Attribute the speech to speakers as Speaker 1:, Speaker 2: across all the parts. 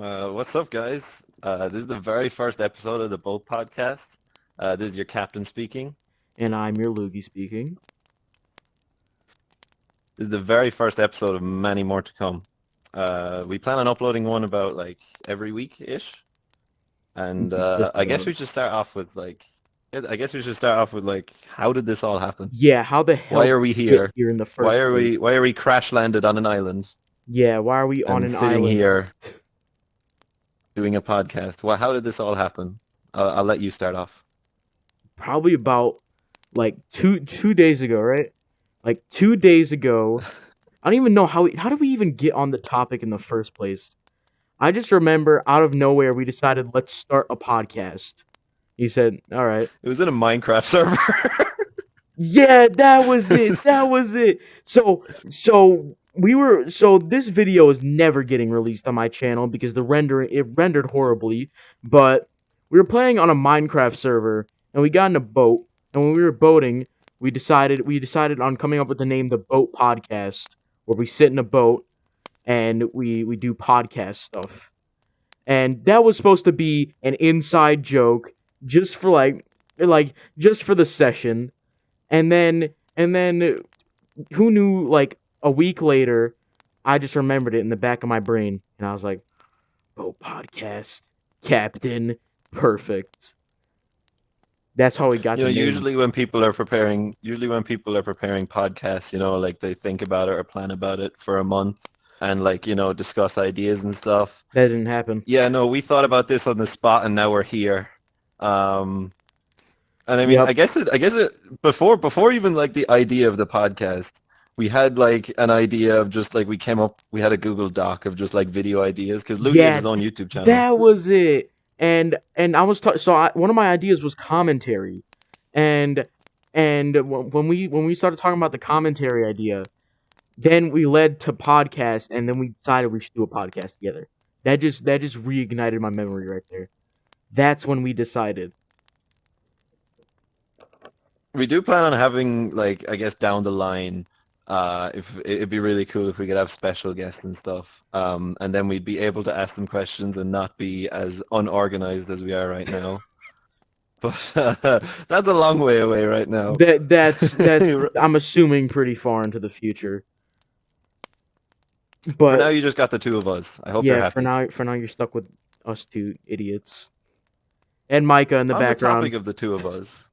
Speaker 1: What's up, guys? This is the very first episode of the Boat Podcast. This is your captain speaking.
Speaker 2: And I'm your Loogie speaking.
Speaker 1: This is the very first episode of many more to come. We plan on uploading one about like every week-ish. And
Speaker 2: Just
Speaker 1: I guess
Speaker 2: about.
Speaker 1: we should start off with like, how did this all happen?
Speaker 2: Yeah, how the hell
Speaker 1: Why
Speaker 2: did
Speaker 1: are we
Speaker 2: we get
Speaker 1: here?
Speaker 2: here in the
Speaker 1: Why
Speaker 2: first
Speaker 1: are
Speaker 2: place?
Speaker 1: we crash landed on an island
Speaker 2: Yeah, why are we on
Speaker 1: and
Speaker 2: an
Speaker 1: sitting
Speaker 2: island?
Speaker 1: here doing a podcast? Well, how did this all happen? I'll let you start off.
Speaker 2: Probably about like two days ago, right? Like 2 days ago. I don't even know how did we even get on the topic in the first place? I just remember out of nowhere we decided let's start a podcast. He said, "All right."
Speaker 1: It was in a Minecraft server.
Speaker 2: Yeah, that was it. That was it. So this video is never getting released on my channel because it rendered horribly, but we were playing on a Minecraft server and we got in a boat, and when we were boating, we decided on coming up with the name The Boat Podcast, where we sit in a boat and we do podcast stuff. And that was supposed to be an inside joke just for just for the session. And then who knew, like a week later, I just remembered it in the back of my brain and I was like, "Oh, podcast, Captain, perfect." That's how we got
Speaker 1: You know,
Speaker 2: the name.
Speaker 1: usually when people are preparing podcasts, like they think about it or plan about it for a month and like, discuss ideas and stuff.
Speaker 2: That didn't happen.
Speaker 1: Yeah, no, we thought about this on the spot and now we're here. Um, and I mean,
Speaker 2: Yep.
Speaker 1: I guess it before even like the idea of the podcast, we had like an idea of just like we had a Google Doc of just like video ideas because Louis has
Speaker 2: Yeah,
Speaker 1: his own YouTube channel.
Speaker 2: that was it. And I was one of my ideas was commentary. And when we started talking about the commentary idea, then we led to podcast, and then we decided we should do a podcast together. That just reignited my memory right there. That's when we decided.
Speaker 1: We do plan on having like I guess down the line, if it'd be really cool if we could have special guests and stuff, and then we'd be able to ask them questions and not be as unorganized as we are right now. But that's a long way away right now.
Speaker 2: That's I'm assuming pretty far into the future.
Speaker 1: For now,
Speaker 2: But
Speaker 1: you just got the two of us. I hope you're
Speaker 2: yeah, for
Speaker 1: happy.
Speaker 2: now you're stuck with us two idiots and Micah in the
Speaker 1: On the
Speaker 2: background.
Speaker 1: topic of the two of us,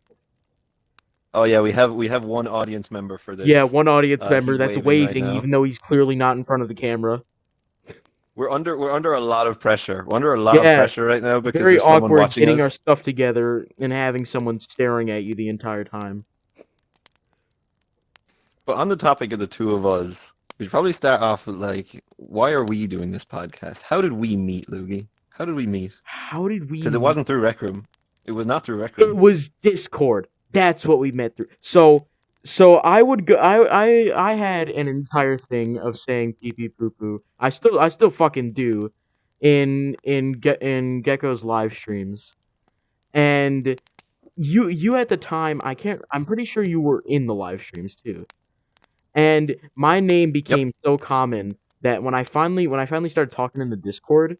Speaker 1: oh yeah, we have one audience member for
Speaker 2: Yeah,
Speaker 1: this.
Speaker 2: one audience member
Speaker 1: He's
Speaker 2: that's
Speaker 1: waving right
Speaker 2: waving
Speaker 1: now.
Speaker 2: even though he's clearly not in front of the camera.
Speaker 1: We're under a lot of pressure. We're under a lot of
Speaker 2: Yeah,
Speaker 1: pressure right now because
Speaker 2: very
Speaker 1: there's someone
Speaker 2: awkward
Speaker 1: watching
Speaker 2: getting our
Speaker 1: us.
Speaker 2: stuff together and having someone staring at you the entire time.
Speaker 1: But on the topic of the two of us, we should probably start off with like, why are we doing this podcast? How did we meet, Loogie? How did we meet?
Speaker 2: How did we
Speaker 1: Because it
Speaker 2: meet?
Speaker 1: wasn't through Rec Room. It was not through Rec
Speaker 2: It
Speaker 1: Room.
Speaker 2: was Discord. That's what we met through. So I would go. I had an entire thing of saying pee pee poo poo. I still fucking do, in Gecko's live streams, and you at the time, I can't. I'm pretty sure you were in the live streams too. And my name
Speaker 1: Yep.
Speaker 2: became so common that when I finally started talking in the Discord,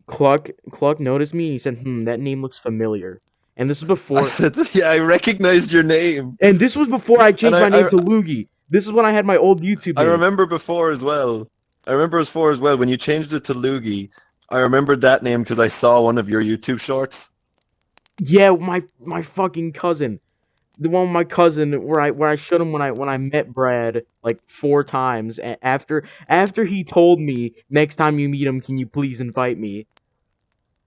Speaker 2: Cluck noticed me and he said, "That name looks familiar." And this is
Speaker 1: I
Speaker 2: before
Speaker 1: said, yeah, I recognized your name.
Speaker 2: and this was before I
Speaker 1: And
Speaker 2: changed my name to Loogie. This is when I had my old YouTube
Speaker 1: I
Speaker 2: name.
Speaker 1: remember before as well. I remember before as well when you changed it to Loogie. I remembered that name because I saw one of your YouTube shorts.
Speaker 2: Yeah, my fucking cousin. The one with my cousin where I showed him when I met Brad like 4 times, after he told me, "Next time you meet him, can you please invite me?"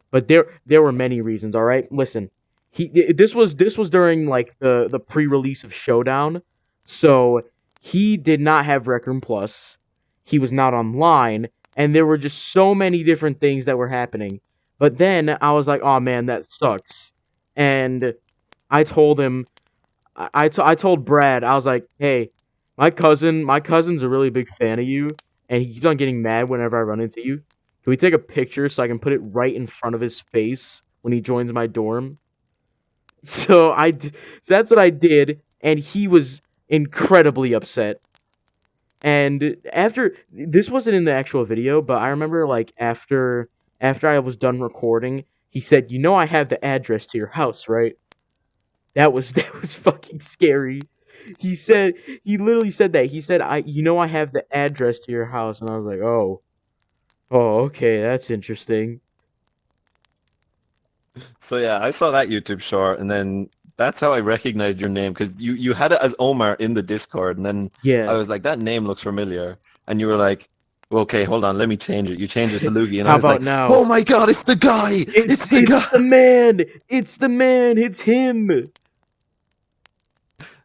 Speaker 2: But there were many reasons. All right, listen. This was during like the pre-release of Showdown, so he did not have Rec Room Plus. He was not online, and there were just so many different things that were happening. But then I was like, "Oh man, that sucks," and I told him. I told Brad. I was like, "Hey, my cousin's a really big fan of you, and he keeps on getting mad whenever I run into you. Can we take a picture so I can put it right in front of his face when he joins my dorm?" So that's what I did, and he was incredibly upset. And after this wasn't in the actual video, but I remember like after I was done recording, he said, "You know I have the address to your house, right?" That was that was fucking scary. He said he literally said that. He said, "I you know I have the address to your house." And I was like, "Oh. Oh, okay, that's interesting."
Speaker 1: So yeah, I saw that YouTube short, and then that's how I recognized your name because you had it as Omar in the Discord, and then I
Speaker 2: Yeah.
Speaker 1: was like, that name looks familiar, and you were like, well, okay, hold on, let me change it. You changed it to Lugi, and I
Speaker 2: How
Speaker 1: was
Speaker 2: about
Speaker 1: like,
Speaker 2: now?
Speaker 1: oh my god, it's the guy, it's the
Speaker 2: It's the
Speaker 1: guy.
Speaker 2: man. It's the man. It's him.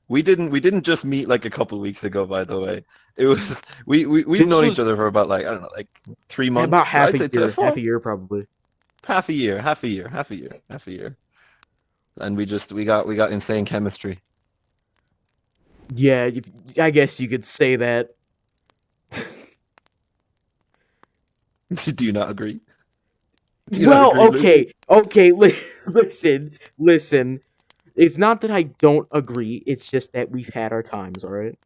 Speaker 1: We didn't just meet like a couple weeks ago, by the way. It was we've
Speaker 2: This
Speaker 1: known
Speaker 2: was
Speaker 1: each other for about like I don't know, like 3 months.
Speaker 2: about
Speaker 1: I'd say
Speaker 2: half
Speaker 1: four,
Speaker 2: a year probably.
Speaker 1: half a year, half a year, half a year, half a year, and we got insane chemistry.
Speaker 2: Yeah, I guess you could say that.
Speaker 1: Do you not agree? Do you not
Speaker 2: Well,
Speaker 1: agree, Lugi?
Speaker 2: okay, listen. It's not that I don't agree. It's just that we've had our times, all right?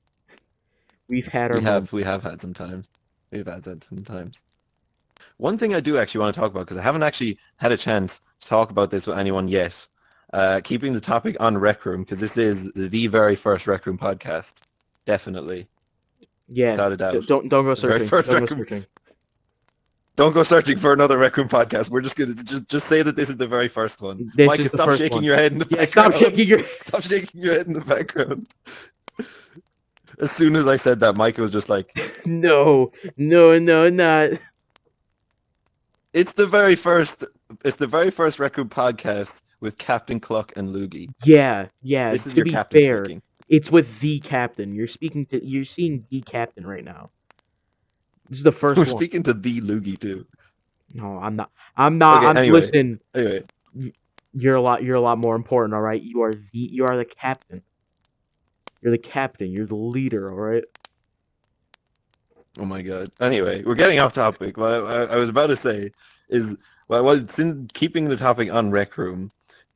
Speaker 2: We've had our
Speaker 1: We have we
Speaker 2: moments.
Speaker 1: have had some times. We've had some times. One thing I do actually want to talk about because I haven't actually had a chance to talk about this with anyone yet. Keeping the topic on Rec Room because this is the very first Rec Room podcast, definitely,
Speaker 2: Yeah,
Speaker 1: without a doubt.
Speaker 2: don't go
Speaker 1: The very
Speaker 2: searching.
Speaker 1: first
Speaker 2: Don't go
Speaker 1: Rec Room.
Speaker 2: searching.
Speaker 1: Don't go searching for another Rec Room podcast. We're just gonna just say that this is the very first one.
Speaker 2: This is
Speaker 1: Micah,
Speaker 2: the
Speaker 1: stop
Speaker 2: first
Speaker 1: shaking
Speaker 2: one.
Speaker 1: your head in the
Speaker 2: Yeah, stop shaking
Speaker 1: background.
Speaker 2: your.
Speaker 1: Stop shaking your head in the background. As soon as I said that, Micah was just like,
Speaker 2: No, no, no, not.
Speaker 1: It's the very first. It's the very first Rec Room podcast with Captain Cluck and Loogie.
Speaker 2: Yeah, yeah.
Speaker 1: This is
Speaker 2: To
Speaker 1: your
Speaker 2: be
Speaker 1: captain
Speaker 2: fair,
Speaker 1: speaking.
Speaker 2: it's with the captain. You're seeing the captain right now. This is the
Speaker 1: We're
Speaker 2: first one.
Speaker 1: speaking to the Loogie too.
Speaker 2: No, I'm not. I'm not.
Speaker 1: Okay.
Speaker 2: I'm
Speaker 1: Anyway.
Speaker 2: listen.
Speaker 1: Anyway.
Speaker 2: You're a lot. You're a lot more important. All right. You are the captain. You're the captain. You're the leader. All right.
Speaker 1: Oh my God. Anyway, we're getting off topic. What I was about to say is, well, I was keeping the topic on Rec Room,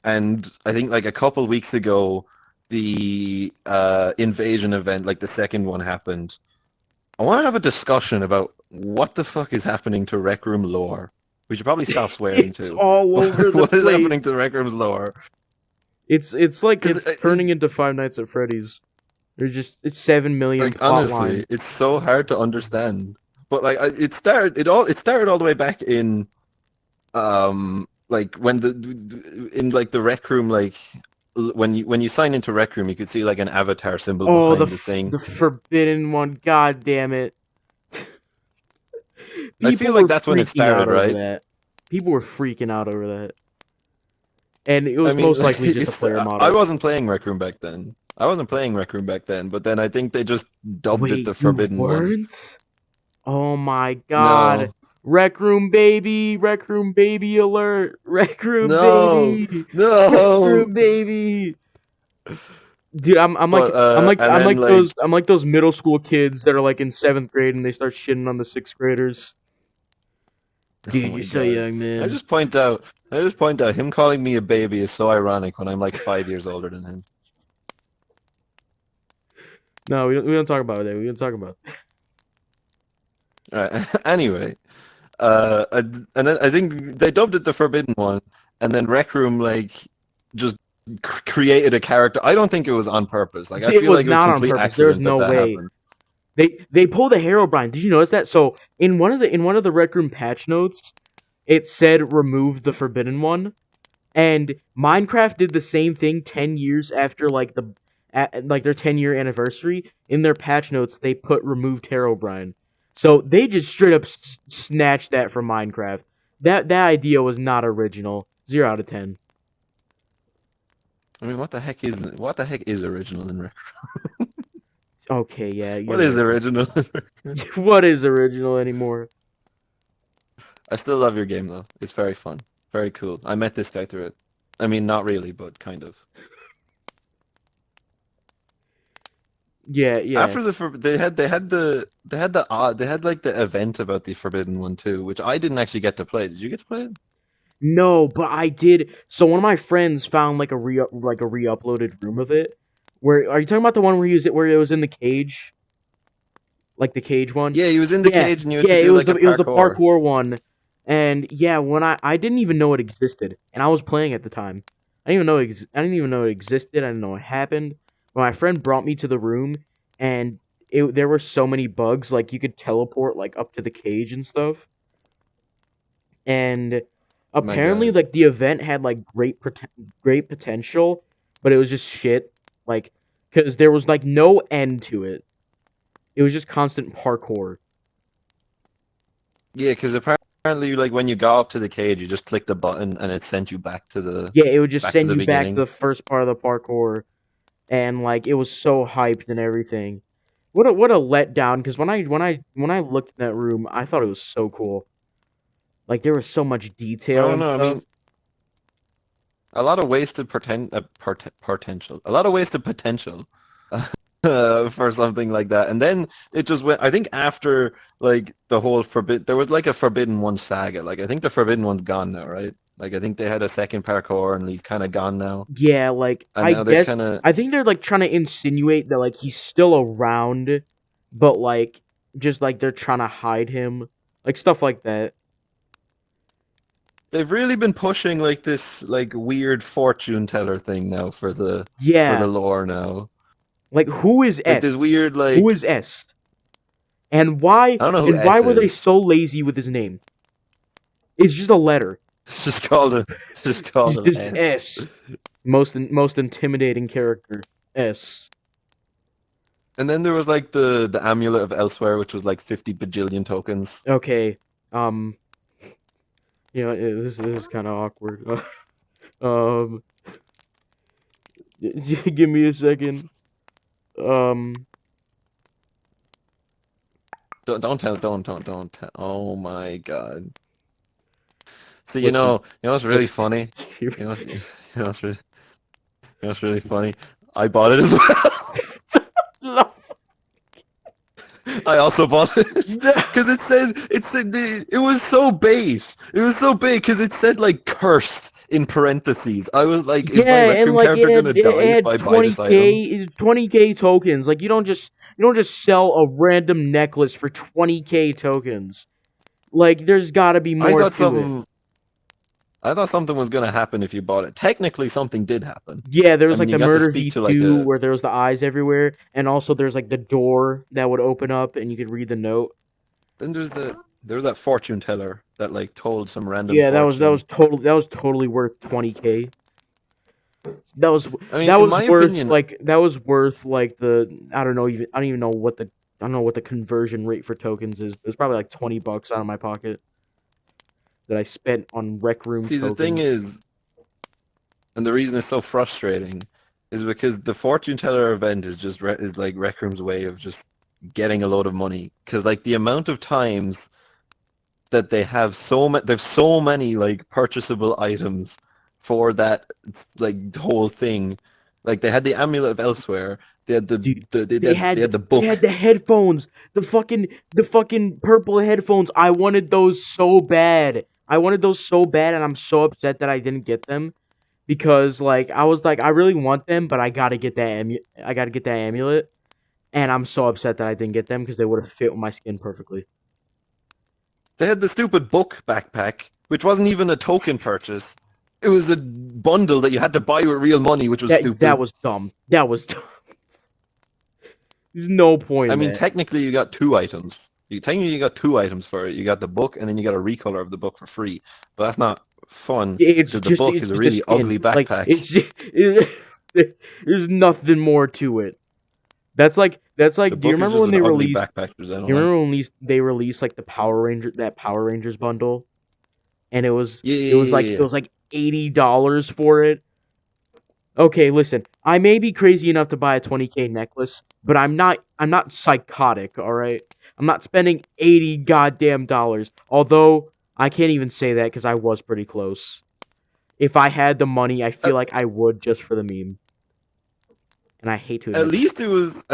Speaker 1: and I think like a couple weeks ago, the invasion event, like the second one, happened. I want to have a discussion about what the fuck is happening to Rec Room lore. We should probably stop swearing
Speaker 2: It's
Speaker 1: too.
Speaker 2: all over the
Speaker 1: What is
Speaker 2: place.
Speaker 1: happening to Rec Room's lore?
Speaker 2: It's like
Speaker 1: Because
Speaker 2: it's turning into Five Nights at Freddy's. It's 7 million
Speaker 1: like
Speaker 2: plot lines.
Speaker 1: honestly, it's so hard to understand. But like it started all the way back in like when the in like the Rec Room like when you sign into Rec Room you could see like an avatar symbol
Speaker 2: Oh,
Speaker 1: behind the thing.
Speaker 2: the forbidden one. God damn it.
Speaker 1: I
Speaker 2: People
Speaker 1: feel
Speaker 2: were
Speaker 1: like that's when it
Speaker 2: freaking out
Speaker 1: started,
Speaker 2: over
Speaker 1: right?
Speaker 2: that. People were freaking out over that. And it
Speaker 1: I
Speaker 2: was
Speaker 1: mean,
Speaker 2: most likely just a
Speaker 1: it's
Speaker 2: player
Speaker 1: I
Speaker 2: model.
Speaker 1: wasn't playing Rec Room back then. I wasn't playing Rec Room back then, but then I think they just dubbed it
Speaker 2: Wait,
Speaker 1: the
Speaker 2: you
Speaker 1: Forbidden One.
Speaker 2: weren't? Oh my god.
Speaker 1: No,
Speaker 2: Rec room baby, rec room baby alert, rec room
Speaker 1: no,
Speaker 2: baby, rec
Speaker 1: no.
Speaker 2: room baby. Dude,
Speaker 1: But and
Speaker 2: I'm
Speaker 1: then
Speaker 2: like
Speaker 1: like
Speaker 2: those middle school kids that are like in 7th grade and they start shitting on the 6th graders.
Speaker 1: oh
Speaker 2: Dude, you're
Speaker 1: my
Speaker 2: so
Speaker 1: God.
Speaker 2: young,
Speaker 1: I
Speaker 2: man.
Speaker 1: just point out I just point out him calling me a baby is so ironic when I'm like 5 years older than him.
Speaker 2: No, we don't talk about that. We don't talk about.
Speaker 1: All right. Anyway, and then I think they dubbed it the Forbidden One, and then Rec Room like just created a character. I don't think it was on purpose. Like I
Speaker 2: It
Speaker 1: feel
Speaker 2: was
Speaker 1: like it was
Speaker 2: not on
Speaker 1: complete
Speaker 2: purpose. There was
Speaker 1: accident that
Speaker 2: no
Speaker 1: that
Speaker 2: way.
Speaker 1: happened.
Speaker 2: They pulled a Herobrine. Did you notice that? So in one of the Rec Room patch notes, it said remove the Forbidden One, and Minecraft did the same thing 10 years after like their 10-year anniversary. In their patch notes, they put removed Herobrine. So they just straight up snatched that from Minecraft. That idea was not original. 0 out of 10.
Speaker 1: I mean, what the heck is original in Rec Room?
Speaker 2: Okay, yeah,
Speaker 1: What
Speaker 2: you're
Speaker 1: is
Speaker 2: right.
Speaker 1: original in Rec Room?
Speaker 2: What is original anymore?
Speaker 1: I still love your game though. It's very fun, very cool. I met this guy through it. I mean, not really, but kind of.
Speaker 2: Yeah, yeah.
Speaker 1: After they had like the event about the Forbidden One too, which I didn't actually get to play. Did you get to play it?
Speaker 2: No, but I did. So one of my friends found like a re-uploaded room of it. Where are you talking about the one where where it was in the cage? like the cage one.
Speaker 1: Yeah, he was in the
Speaker 2: Yeah,
Speaker 1: cage and you had
Speaker 2: yeah,
Speaker 1: to
Speaker 2: it
Speaker 1: do
Speaker 2: was
Speaker 1: like a
Speaker 2: the
Speaker 1: parkour.
Speaker 2: parkour one, and yeah, when I didn't even know it existed, and I was playing at the time. I didn't even know it existed. I didn't know it happened. When my friend brought me to the room, and there were so many bugs, like you could teleport like up to the cage and stuff, and
Speaker 1: My
Speaker 2: apparently
Speaker 1: God.
Speaker 2: like the event had like great potential, but it was just shit, like because there was like no end to it. It was just constant parkour.
Speaker 1: Yeah, because apparently, like when you got up to the cage, you just clicked the button and it sent you
Speaker 2: Yeah, it would just
Speaker 1: back to
Speaker 2: send
Speaker 1: the
Speaker 2: you back to
Speaker 1: beginning.
Speaker 2: the first part of the parkour, and like it was so hyped and everything. What a letdown! Because when I looked in that room, I thought it was so cool. Like there was so much
Speaker 1: I
Speaker 2: detail
Speaker 1: don't
Speaker 2: and
Speaker 1: know. I
Speaker 2: stuff.
Speaker 1: mean, a lot of wasted potential. A lot of wasted potential for something like that. And then it just went. I think after like the whole there was like a Forbidden One saga. Like I think the Forbidden One's gone now, right? Like I think they had a second parkour and he's kind of gone now.
Speaker 2: Yeah, like
Speaker 1: And
Speaker 2: I
Speaker 1: now they're
Speaker 2: guess
Speaker 1: kind of
Speaker 2: I think they're like trying to insinuate that like he's still around, but like just like they're trying to hide him, like stuff like that.
Speaker 1: they've really been pushing like this like weird fortune teller thing now for the
Speaker 2: Yeah,
Speaker 1: lore now.
Speaker 2: like who is
Speaker 1: Like
Speaker 2: S?
Speaker 1: this weird
Speaker 2: Who
Speaker 1: like
Speaker 2: is S? And why
Speaker 1: I don't know who
Speaker 2: and why
Speaker 1: S
Speaker 2: were they
Speaker 1: is.
Speaker 2: so lazy with his name? It's just a letter.
Speaker 1: It's just called a just called an
Speaker 2: Just
Speaker 1: S.
Speaker 2: S. Most intimidating character. S.
Speaker 1: And then there was like the amulet of Elsewhere, which was like 50 bajillion tokens.
Speaker 2: Okay. Um. This is kind of awkward. um. Give me a second. Um.
Speaker 1: Don't tell. Oh my God. So
Speaker 2: Listen.
Speaker 1: you know what's really
Speaker 2: Listen.
Speaker 1: funny? You know what's really, you know what's really funny? I bought it as well.
Speaker 2: No.
Speaker 1: I also bought it because it was so base. It was so big because it said like cursed in parentheses. I was like, is my
Speaker 2: Yeah,
Speaker 1: Rec
Speaker 2: and
Speaker 1: Room
Speaker 2: like
Speaker 1: character gonna
Speaker 2: it
Speaker 1: die if
Speaker 2: had
Speaker 1: I buy this item?
Speaker 2: 20k tokens. Like you don't just sell a random necklace for 20k tokens. Like there's got to be
Speaker 1: I
Speaker 2: more
Speaker 1: thought
Speaker 2: to it.
Speaker 1: something I thought something was gonna happen if you bought it. Technically, something did happen.
Speaker 2: Yeah, there
Speaker 1: I
Speaker 2: was
Speaker 1: mean,
Speaker 2: like
Speaker 1: you
Speaker 2: the
Speaker 1: got to
Speaker 2: murder
Speaker 1: speak to like
Speaker 2: V2
Speaker 1: a.
Speaker 2: where there was the eyes everywhere, and also there's like the door that would open up and you could read the note.
Speaker 1: Then there was that fortune teller that like told some random
Speaker 2: Yeah,
Speaker 1: fortune.
Speaker 2: that was totally worth 20k. That was
Speaker 1: I mean, in my opinion,
Speaker 2: that was worth like the I don't even know what the I don't know what the conversion rate for tokens is. It was probably like $20 out of my pocket that I spent on Rec Room
Speaker 1: see the thing
Speaker 2: tokens.
Speaker 1: is, and the reason it's so frustrating, is because the fortune teller event is is like Rec Room's way of just getting a load of money. Because like the amount of times that they've so many like purchasable items for that like whole thing. Like they had the amulet of Elsewhere. They had
Speaker 2: Dude,
Speaker 1: they had the
Speaker 2: they had
Speaker 1: book.
Speaker 2: the headphones, the fucking purple headphones. I wanted those so bad. I wanted those so bad, and I'm so upset that I didn't get them because like I was like I really want them, but I gotta get that amulet, and I'm so upset that I didn't get them because they would have fit with my skin perfectly.
Speaker 1: They had the stupid book backpack, which wasn't even a token purchase. It was a bundle that you had to buy with real money, which was
Speaker 2: That
Speaker 1: stupid.
Speaker 2: was dumb. That was dumb. There's no point
Speaker 1: I
Speaker 2: in
Speaker 1: mean,
Speaker 2: that.
Speaker 1: technically you got two items. You got two items for it. You got the book, and then you got a recolor of the book for free. But that's not fun because the book
Speaker 2: It's
Speaker 1: is a
Speaker 2: just a
Speaker 1: really
Speaker 2: skin.
Speaker 1: ugly
Speaker 2: Like
Speaker 1: backpack.
Speaker 2: there's nothing more to it. That's
Speaker 1: The
Speaker 2: like. Do you
Speaker 1: book is
Speaker 2: remember
Speaker 1: just
Speaker 2: when
Speaker 1: an
Speaker 2: they
Speaker 1: ugly
Speaker 2: released?
Speaker 1: backpack, which I don't
Speaker 2: You
Speaker 1: like.
Speaker 2: remember when they released like the Power Rangers bundle, and
Speaker 1: Yeah, yeah, yeah,
Speaker 2: it
Speaker 1: yeah.
Speaker 2: was like $80 for it. Okay, listen, I may be crazy enough to buy a 20k necklace, but I'm not psychotic. All right, I'm not spending 80 goddamn dollars. Although I can't even say that because I was pretty close. If I had the money, I feel
Speaker 1: At,
Speaker 2: like I would just for the meme, and I hate to
Speaker 1: at
Speaker 2: admit that.
Speaker 1: least it was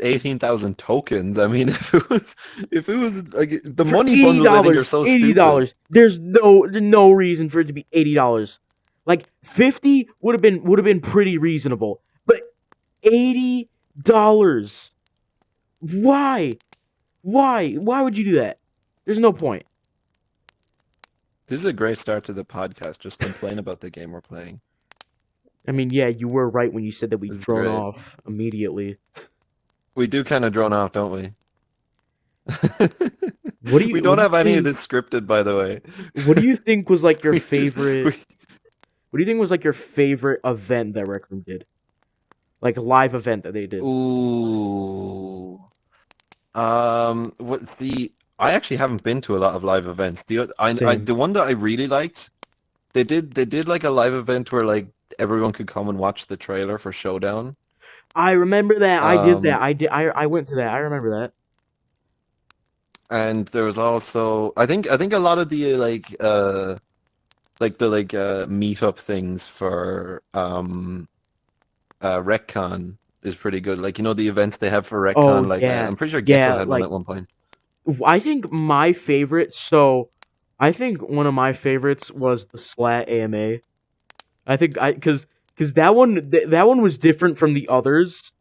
Speaker 1: 18,000 tokens. I mean, if it was like the
Speaker 2: For
Speaker 1: money bundles, I think are so stupid.
Speaker 2: $80. There's no reason for it to be $80. Like 50 would have been pretty reasonable, but $80. Why? Why? Why would you do that? There's no point.
Speaker 1: This is a great start to the podcast. Just complain about the game we're playing.
Speaker 2: I mean, yeah, you were right when you said that we
Speaker 1: This is
Speaker 2: drone
Speaker 1: great.
Speaker 2: off immediately.
Speaker 1: We do kind of drone off, don't we?
Speaker 2: What do
Speaker 1: We
Speaker 2: you
Speaker 1: don't have any of
Speaker 2: think?
Speaker 1: this scripted, by the way.
Speaker 2: What do you think was like your
Speaker 1: We just
Speaker 2: favorite? What do you think was like your favorite event that Rec Room did? Like a live event that they did.
Speaker 1: Ooh. What's the? I actually haven't been to a lot of live events.
Speaker 2: Same.
Speaker 1: The one that I really liked, they did like a live event where like everyone could come and watch the trailer for Showdown.
Speaker 2: I remember that. I did that.
Speaker 1: Um,
Speaker 2: I did. I went to that. I remember that.
Speaker 1: and there was also I think a lot of the meetup things for Retcon is pretty good. Like the events they have for
Speaker 2: Oh
Speaker 1: Retcon. Like
Speaker 2: yeah,
Speaker 1: I'm pretty sure Gecko
Speaker 2: yeah.
Speaker 1: had one
Speaker 2: Like
Speaker 1: at one point.
Speaker 2: I think my favorite. So I think one of my favorites was the Slat AMA. I think because that one was different from the others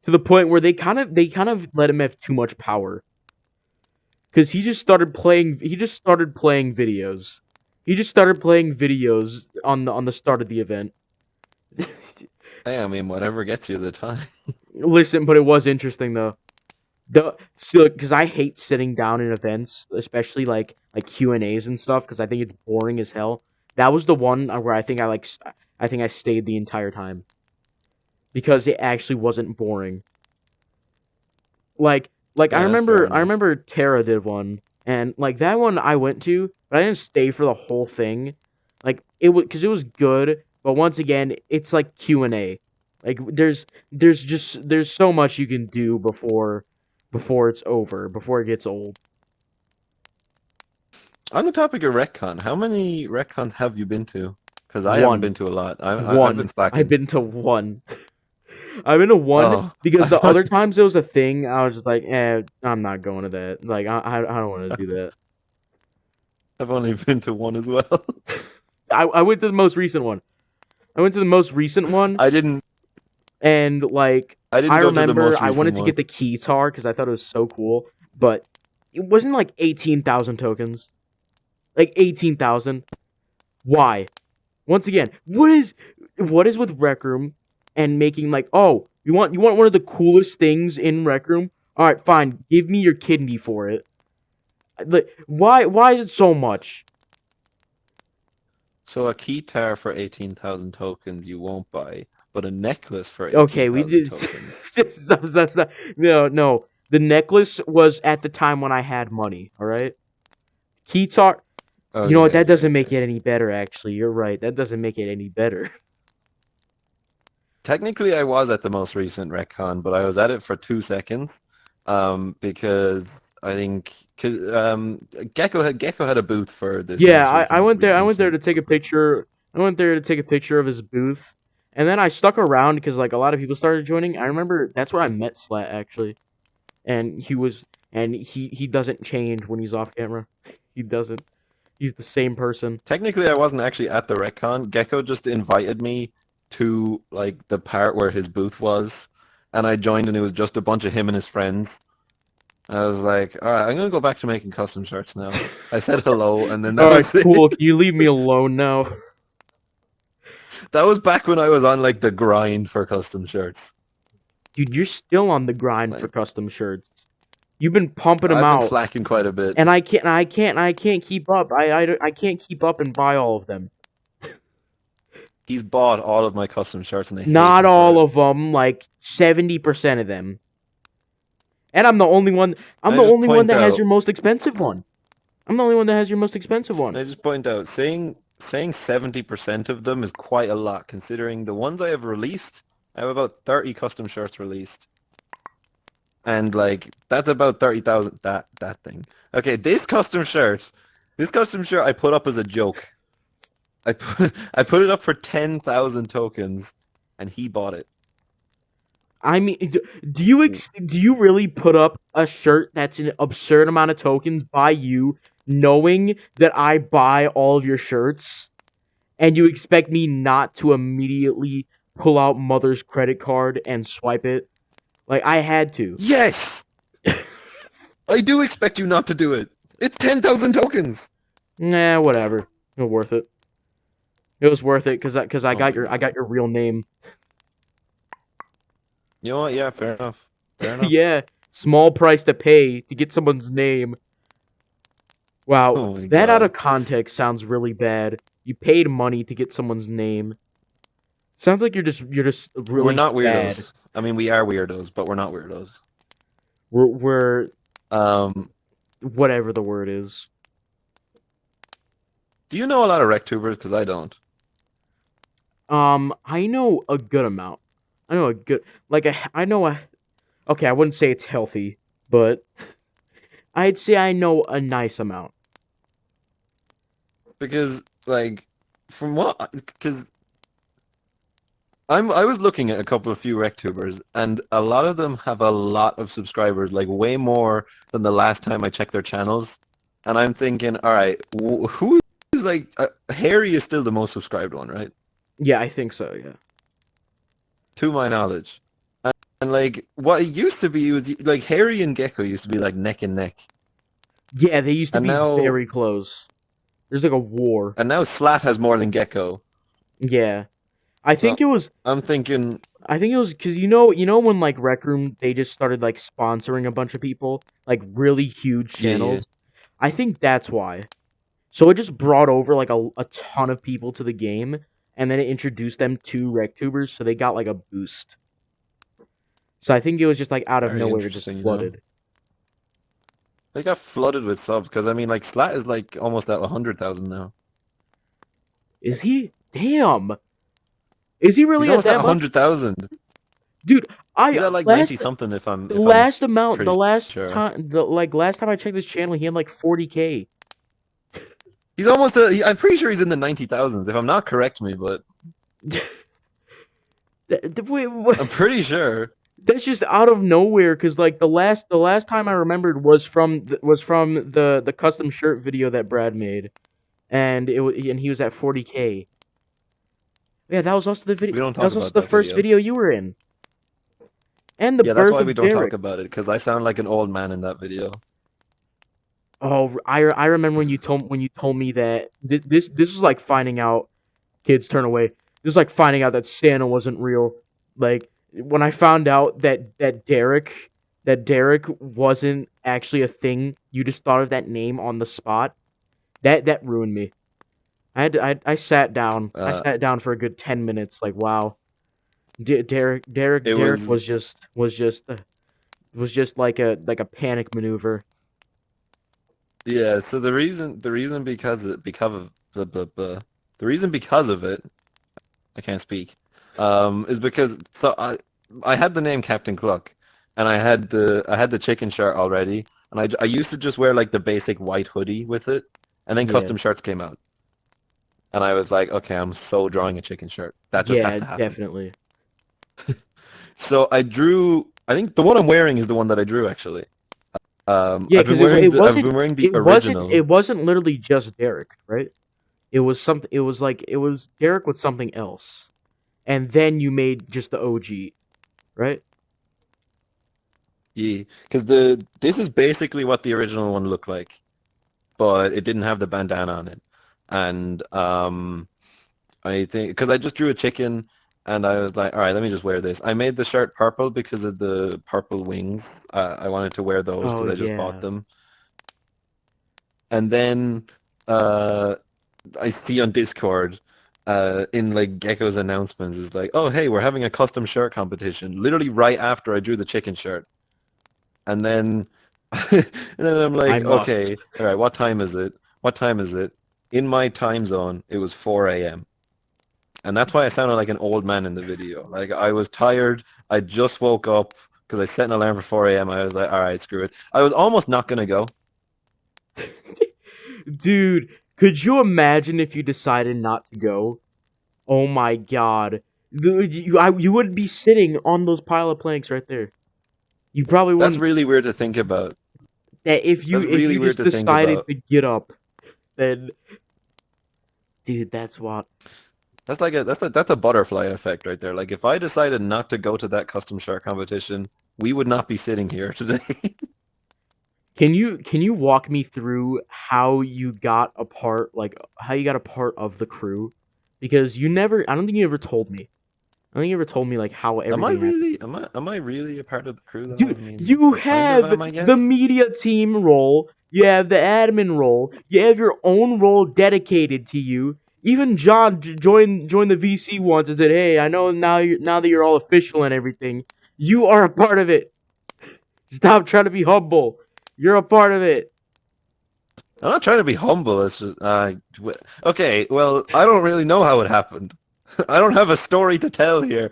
Speaker 2: to the point where they kind of let him have too much power because he just started playing videos. He just started playing videos on the start of the event.
Speaker 1: Hey, I mean, whatever gets you the time.
Speaker 2: Listen, but it was interesting though. Because I hate sitting down in events, especially like Q&As and stuff, because I think it's boring as hell. That was the one where I think I stayed the entire time because it actually wasn't boring. Like
Speaker 1: Yeah, that's fair
Speaker 2: I
Speaker 1: enough.
Speaker 2: remember Tara did one, and like that one I went to, but I didn't stay for the whole thing. Like it was because it was good, but once again, it's like Q&A. Like there's so much you can do before it's over, before it gets old.
Speaker 1: On the topic of Retcon, how many Retcons have you been to? Because I haven't
Speaker 2: One,
Speaker 1: been to a lot. I've been
Speaker 2: one. I've
Speaker 1: slacking.
Speaker 2: been to one. I've been to one
Speaker 1: Oh, I
Speaker 2: because the
Speaker 1: thought
Speaker 2: other times it was a thing. I was just like, I'm not going to that. Like I don't want to do that.
Speaker 1: I've only been to one as well.
Speaker 2: I went to the most recent one. I went to the most recent one,
Speaker 1: I didn't
Speaker 2: and like
Speaker 1: I
Speaker 2: I
Speaker 1: didn't go to the
Speaker 2: remember
Speaker 1: most
Speaker 2: I
Speaker 1: recent
Speaker 2: wanted to
Speaker 1: one.
Speaker 2: get the keytar because I thought it was so cool, but it wasn't like 18,000 tokens. Like 18,000. Why? Once again, what is with Rec Room and making like, oh, you want one of the coolest things in Rec Room? All right, fine. Give me your kidney for it. Like, why is it so much?
Speaker 1: So a keytar for 18,000 tokens you won't buy, but a necklace for
Speaker 2: Okay, we
Speaker 1: 18,000
Speaker 2: just,
Speaker 1: tokens.
Speaker 2: stop. No. The necklace was at the time when I had money. All right, Keytar. You know what? That doesn't make
Speaker 1: Okay.
Speaker 2: it any better. Actually, you're right. That doesn't make it any better.
Speaker 1: Technically, I was at the most recent Retcon, but I was at it for 2 seconds, because I think Gecko had a booth for this
Speaker 2: Yeah,
Speaker 1: most
Speaker 2: I
Speaker 1: recent
Speaker 2: went there. I went there
Speaker 1: recent.
Speaker 2: to take a picture. I went there to take a picture of his booth, and then I stuck around because like a lot of people started joining. I remember that's where I met Slat actually, and he doesn't change when he's off camera. He doesn't. He's the same person.
Speaker 1: Technically, I wasn't actually at the Retcon. Gecko just invited me to like the part where his booth was, and I joined, and it was just a bunch of him and his friends. I was like, all right, I'm gonna go back to making custom shirts now. I said hello, and then
Speaker 2: All
Speaker 1: that
Speaker 2: right,
Speaker 1: was
Speaker 2: cool.
Speaker 1: it.
Speaker 2: Can you leave me alone now?
Speaker 1: That was back when I was on like the grind for custom shirts.
Speaker 2: Dude, you're still on the grind for
Speaker 1: Like
Speaker 2: custom shirts. You've been pumping them
Speaker 1: I've been
Speaker 2: out,
Speaker 1: slacking quite a bit.
Speaker 2: and I can't keep up. I can't keep up and buy all of them.
Speaker 1: He's bought all of my custom shirts, and I hate
Speaker 2: Not
Speaker 1: him for
Speaker 2: all
Speaker 1: it.
Speaker 2: of them, like 70% of them. And I'm the only one. I'm
Speaker 1: I
Speaker 2: the
Speaker 1: just
Speaker 2: only one
Speaker 1: point
Speaker 2: that has
Speaker 1: out,
Speaker 2: your most expensive one. I'm the only one that has your most expensive one.
Speaker 1: I just point out, saying 70% of them is quite a lot, considering the ones I have released. I have about 30 custom shirts released, and like that's about 30,000. That thing. Okay, this custom shirt I put up as a joke. I put it up for 10,000 tokens, and he bought it.
Speaker 2: I mean, do you really put up a shirt that's an absurd amount of tokens by you, knowing that I buy all of your shirts, and you expect me not to immediately pull out mother's credit card and swipe it? Like I had to.
Speaker 1: Yes, I do expect you not to do it. It's 10,000 tokens.
Speaker 2: Nah, whatever. It was worth it. It was worth it because
Speaker 1: Oh my
Speaker 2: I got
Speaker 1: god.
Speaker 2: your real name.
Speaker 1: You know what? Yeah, fair enough. Fair enough.
Speaker 2: Yeah, small price to pay to get someone's name. Wow,
Speaker 1: Oh my
Speaker 2: that out
Speaker 1: god.
Speaker 2: of context sounds really bad. You paid money to get someone's name. Sounds like you're just
Speaker 1: We're
Speaker 2: really
Speaker 1: not
Speaker 2: sad.
Speaker 1: weirdos. I mean, we are weirdos, but we're not weirdos.
Speaker 2: We're
Speaker 1: Um,
Speaker 2: whatever the word is.
Speaker 1: do you know a lot of RecTubers? Because I don't.
Speaker 2: I know a good amount. I know a good I know a okay. I wouldn't say it's healthy, but I'd say I know a nice amount.
Speaker 1: Because, like, from what... Because I was looking at a couple of few RecTubers, and a lot of them have a lot of subscribers, like way more than the last time I checked their channels. And I'm thinking, all right, who is like... Harry is still the most subscribed one, right?
Speaker 2: Yeah, I think so. Yeah.
Speaker 1: To my knowledge. And like what it used to be was like Harry and Gecko used to be like neck and neck.
Speaker 2: Yeah, they used to
Speaker 1: And
Speaker 2: be
Speaker 1: now
Speaker 2: very close. There's like a war.
Speaker 1: and now Slat has more than Gecko.
Speaker 2: Yeah. I
Speaker 1: So
Speaker 2: think it was
Speaker 1: I'm thinking,
Speaker 2: I think it was because you know when like Rec Room they just started like sponsoring a bunch of people, like really huge
Speaker 1: yeah, yeah.
Speaker 2: channels. I think that's why. So it just brought over like a ton of people to the game, and then it introduced them to RecTubers, so they got like a boost. So I think it was just like out of
Speaker 1: Very
Speaker 2: nowhere, it just
Speaker 1: interesting, you know.
Speaker 2: flooded.
Speaker 1: They got flooded with subs because I mean like Slat is like almost at 100,000 now.
Speaker 2: Is he? Damn. Is he
Speaker 1: He's
Speaker 2: really at
Speaker 1: almost at
Speaker 2: that much?
Speaker 1: 100,000.
Speaker 2: Dude,
Speaker 1: He's
Speaker 2: I
Speaker 1: at like 90
Speaker 2: last
Speaker 1: something if I'm
Speaker 2: the
Speaker 1: if I'm
Speaker 2: last amount, the
Speaker 1: pretty
Speaker 2: last
Speaker 1: sure.
Speaker 2: time, the like last time I checked his channel, he had like 40K.
Speaker 1: He's almost I'm pretty sure he's in the 90,000s if I'm not correct me, but
Speaker 2: Wait,
Speaker 1: I'm
Speaker 2: what?
Speaker 1: pretty sure.
Speaker 2: That's just out of nowhere. Cause like the last time I remembered was from the custom shirt video that Brad made, and and he was at 40K. Yeah, that was also the video.
Speaker 1: We don't
Speaker 2: That
Speaker 1: talk
Speaker 2: was also
Speaker 1: about
Speaker 2: the
Speaker 1: that
Speaker 2: first
Speaker 1: video.
Speaker 2: video you were in, and the
Speaker 1: Yeah, that's
Speaker 2: birth
Speaker 1: why we
Speaker 2: of
Speaker 1: don't talk
Speaker 2: Derek.
Speaker 1: about it because I sound like an old man in that video.
Speaker 2: Oh, I remember when you told me that this was like finding out kids turn away. This was like finding out that Santa wasn't real. Like when I found out that Derek wasn't actually a thing. You just thought of that name on the spot. That ruined me. I sat down. I
Speaker 1: Uh,
Speaker 2: sat down for a good 10 minutes. Like wow,
Speaker 1: it
Speaker 2: Derek
Speaker 1: was
Speaker 2: was just like a panic maneuver.
Speaker 1: Yeah, so the reason because of the reason because of it, I can't speak, is because I had the name Captain Cluck, and I had the chicken shirt already, and I used to just wear like the basic white hoodie with it, and then
Speaker 2: Yeah,
Speaker 1: custom shirts came out, and I was like, okay, I'm so drawing a chicken shirt. That just has
Speaker 2: yeah,
Speaker 1: to happen.
Speaker 2: definitely.
Speaker 1: So I drew. I think the one I'm wearing is the one that I drew actually.
Speaker 2: Yeah, because
Speaker 1: I've been wearing the original.
Speaker 2: it wasn't literally just Derek, right? It was something. It was like it was Derek with something else, and then you made just the OG, right?
Speaker 1: Yeah, because this is basically what the original one looked like, but it didn't have the bandana on it. And I think because I just drew a chicken, and I was like, all right, let me just wear this. I made the shirt purple because of the purple wings. I wanted to wear those
Speaker 2: Oh
Speaker 1: because I just bought
Speaker 2: yeah,
Speaker 1: them. And then uh, I see on Discord in like Gecko's announcements is like, oh hey, we're having a custom shirt competition. Literally right after I drew the chicken shirt. And then and then I'm
Speaker 2: I
Speaker 1: like,
Speaker 2: must.
Speaker 1: okay, all right, what time is it? What time is it? In my time zone, it was 4 a.m. And that's why I sounded like an old man in the video. Like I was tired. I just woke up because I set an alarm for 4 a.m. I was like, all right, screw it. I was almost not gonna go.
Speaker 2: Dude, could you imagine if you decided not to go? Oh my god, you would be sitting on those pile of planks right there. You probably
Speaker 1: That's
Speaker 2: wouldn't.
Speaker 1: really weird to think about.
Speaker 2: That
Speaker 1: That's
Speaker 2: if
Speaker 1: really
Speaker 2: you
Speaker 1: weird
Speaker 2: just
Speaker 1: to think
Speaker 2: decided
Speaker 1: about.
Speaker 2: to get up, then dude, that's what.
Speaker 1: That's like that's a butterfly effect right there. Like if I decided not to go to that custom shirt competition, we would not be sitting here today.
Speaker 2: Can you walk me through how you got a part, like how you got a part of the crew? Because you never, I don't think you ever told me. I don't think you ever told me like how
Speaker 1: Am I
Speaker 2: everything happened.
Speaker 1: really? Am I really a part of the crew though? I
Speaker 2: Dude,
Speaker 1: mean,
Speaker 2: you
Speaker 1: I kind of
Speaker 2: have
Speaker 1: am, I
Speaker 2: the
Speaker 1: guess.
Speaker 2: media team role, you have the admin role, you have your own role dedicated to you. Even John joined the VC once and said, "Hey, I know now that you're all official and everything, you are a part of it. Stop trying to be humble. You're a part of it."
Speaker 1: I'm not trying to be humble. It's just okay. Well, I don't really know how it happened. I don't have a story to tell here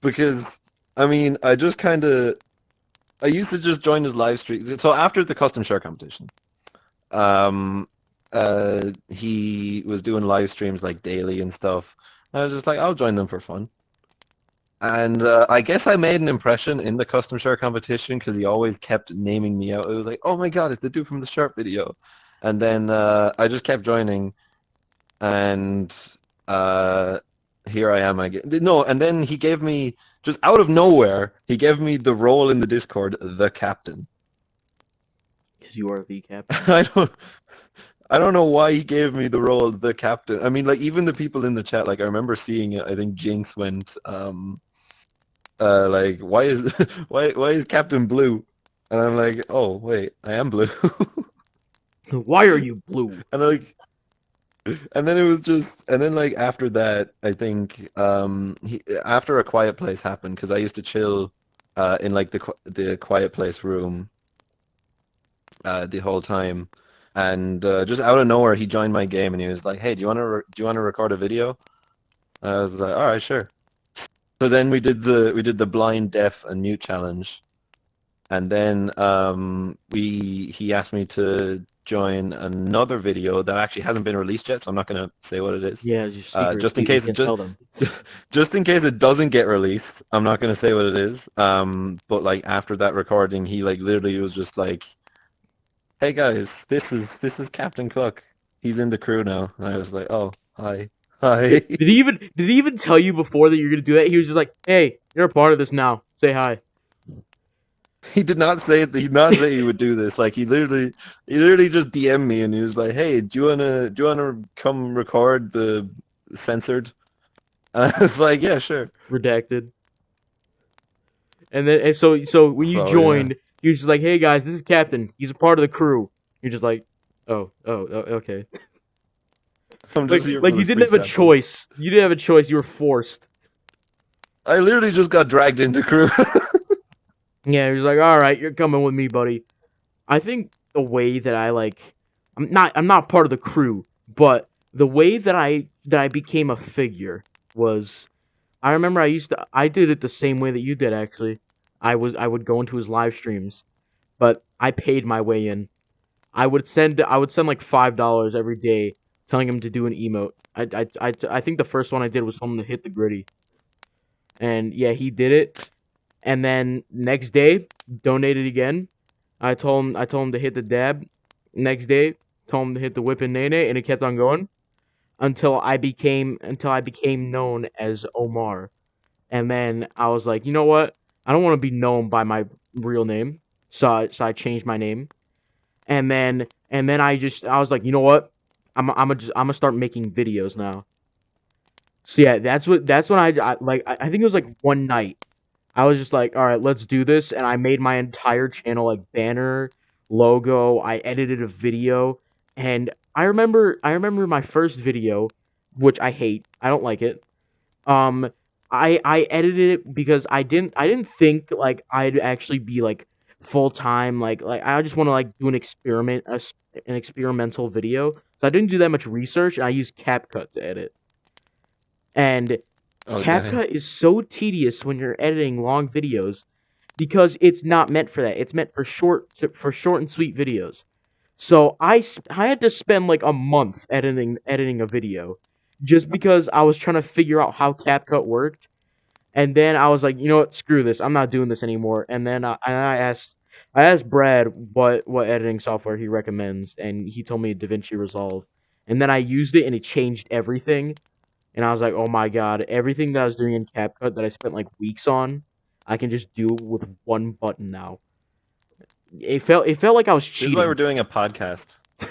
Speaker 1: because I mean, I used to just join his live stream. So after the custom share competition, um, he was doing live streams like daily and stuff. I was just like, I'll join them for fun. And I guess I made an impression in the custom shirt competition because he always kept naming me out. It was like, oh my god, it's the dude from the shirt video. And then I just kept joining, and uh, here I am again. No, and then he gave me, just out of nowhere, he gave me the role in the Discord, the captain.
Speaker 2: Because you are the captain.
Speaker 1: I don't know why he gave me the role, the captain. I mean, like even the people in the chat, like I remember seeing it. I think Jinx went, like why is why is Captain Blue? And I'm like, oh wait, I am blue.
Speaker 2: Why are you blue?
Speaker 1: And like, and then it was just, and then like after that, I think after A Quiet Place happened, because I used to chill in like the Quiet Place room the whole time, and just out of nowhere he joined my game and he was like, hey, do you want to record a video? I was like, all right, sure. So then we did the blind, deaf, and mute challenge, and then he asked me to join another video that actually hasn't been released yet, so I'm not gonna say what it is.
Speaker 2: Yeah, just secret.
Speaker 1: Just in
Speaker 2: You
Speaker 1: case
Speaker 2: can tell them.
Speaker 1: just in case it doesn't get released, I'm not gonna say what it is. But like after that recording, he like literally was just like, "Hey guys, this is Captain Cook. He's in the crew now." And I was like, "Oh, hi, hi."
Speaker 2: Did he even tell you before that you're gonna do that? He was just like, "Hey, you're a part of this now. Say hi."
Speaker 1: He did not say it. He did not say he would do this. Like he literally just DM'd me and he was like, "Hey, do you wanna come record the censored?" And I was like, "Yeah, sure."
Speaker 2: Redacted. And so when you
Speaker 1: So yeah,
Speaker 2: joined, he was just like, "Hey guys, this is Captain. He's a part of the crew." You're just like, okay."
Speaker 1: I'm
Speaker 2: Like
Speaker 1: just here
Speaker 2: like
Speaker 1: for
Speaker 2: you
Speaker 1: the
Speaker 2: didn't
Speaker 1: free
Speaker 2: have a
Speaker 1: samples.
Speaker 2: choice. You didn't have a choice. You were forced.
Speaker 1: I literally just got dragged into crew.
Speaker 2: Yeah, he was like, "All right, you're coming with me, buddy." I think the way that I'm not part of the crew, but the way that I became a figure was, I remember I did it the same way that you did actually. I would go into his live streams, but I paid my way in. I would send like $5 every day, telling him to do an emote. I think the first one I did was someone to hit the gritty, and yeah, he did it. And then next day, donated again. I told him to hit the dab. Next day, told him to hit the whip and nene, and it kept on going until I became known as Omar. And then I was like, you know what? I don't want to be known by my real name, so I changed my name. And then I was like, you know what? I'm gonna start making videos now. So yeah, that's when I think it was like one night. I was just like, all right, let's do this, and I made my entire channel like banner, logo. I edited a video, and I remember my first video, which I hate. I don't like it. Um, I edited it because I didn't think like I'd actually be like full time, like I just want to like do an experimental video. So I didn't do that much research, and I used CapCut to edit. And
Speaker 1: Okay.
Speaker 2: CapCut is so tedious when you're editing long videos because it's not meant for that. It's meant for short and sweet videos. So I had to spend like a month editing a video just because I was trying to figure out how CapCut worked. And then I was like, you know what, screw this. I'm not doing this anymore. And then I asked Brad what editing software he recommends, and he told me DaVinci Resolve. And then I used it, and it changed everything. And I was like, oh my god, everything that I was doing in CapCut that I spent like weeks on, I can just do with one button now. it felt like I was
Speaker 1: This is why we're
Speaker 2: cheating.
Speaker 1: doing a podcast. This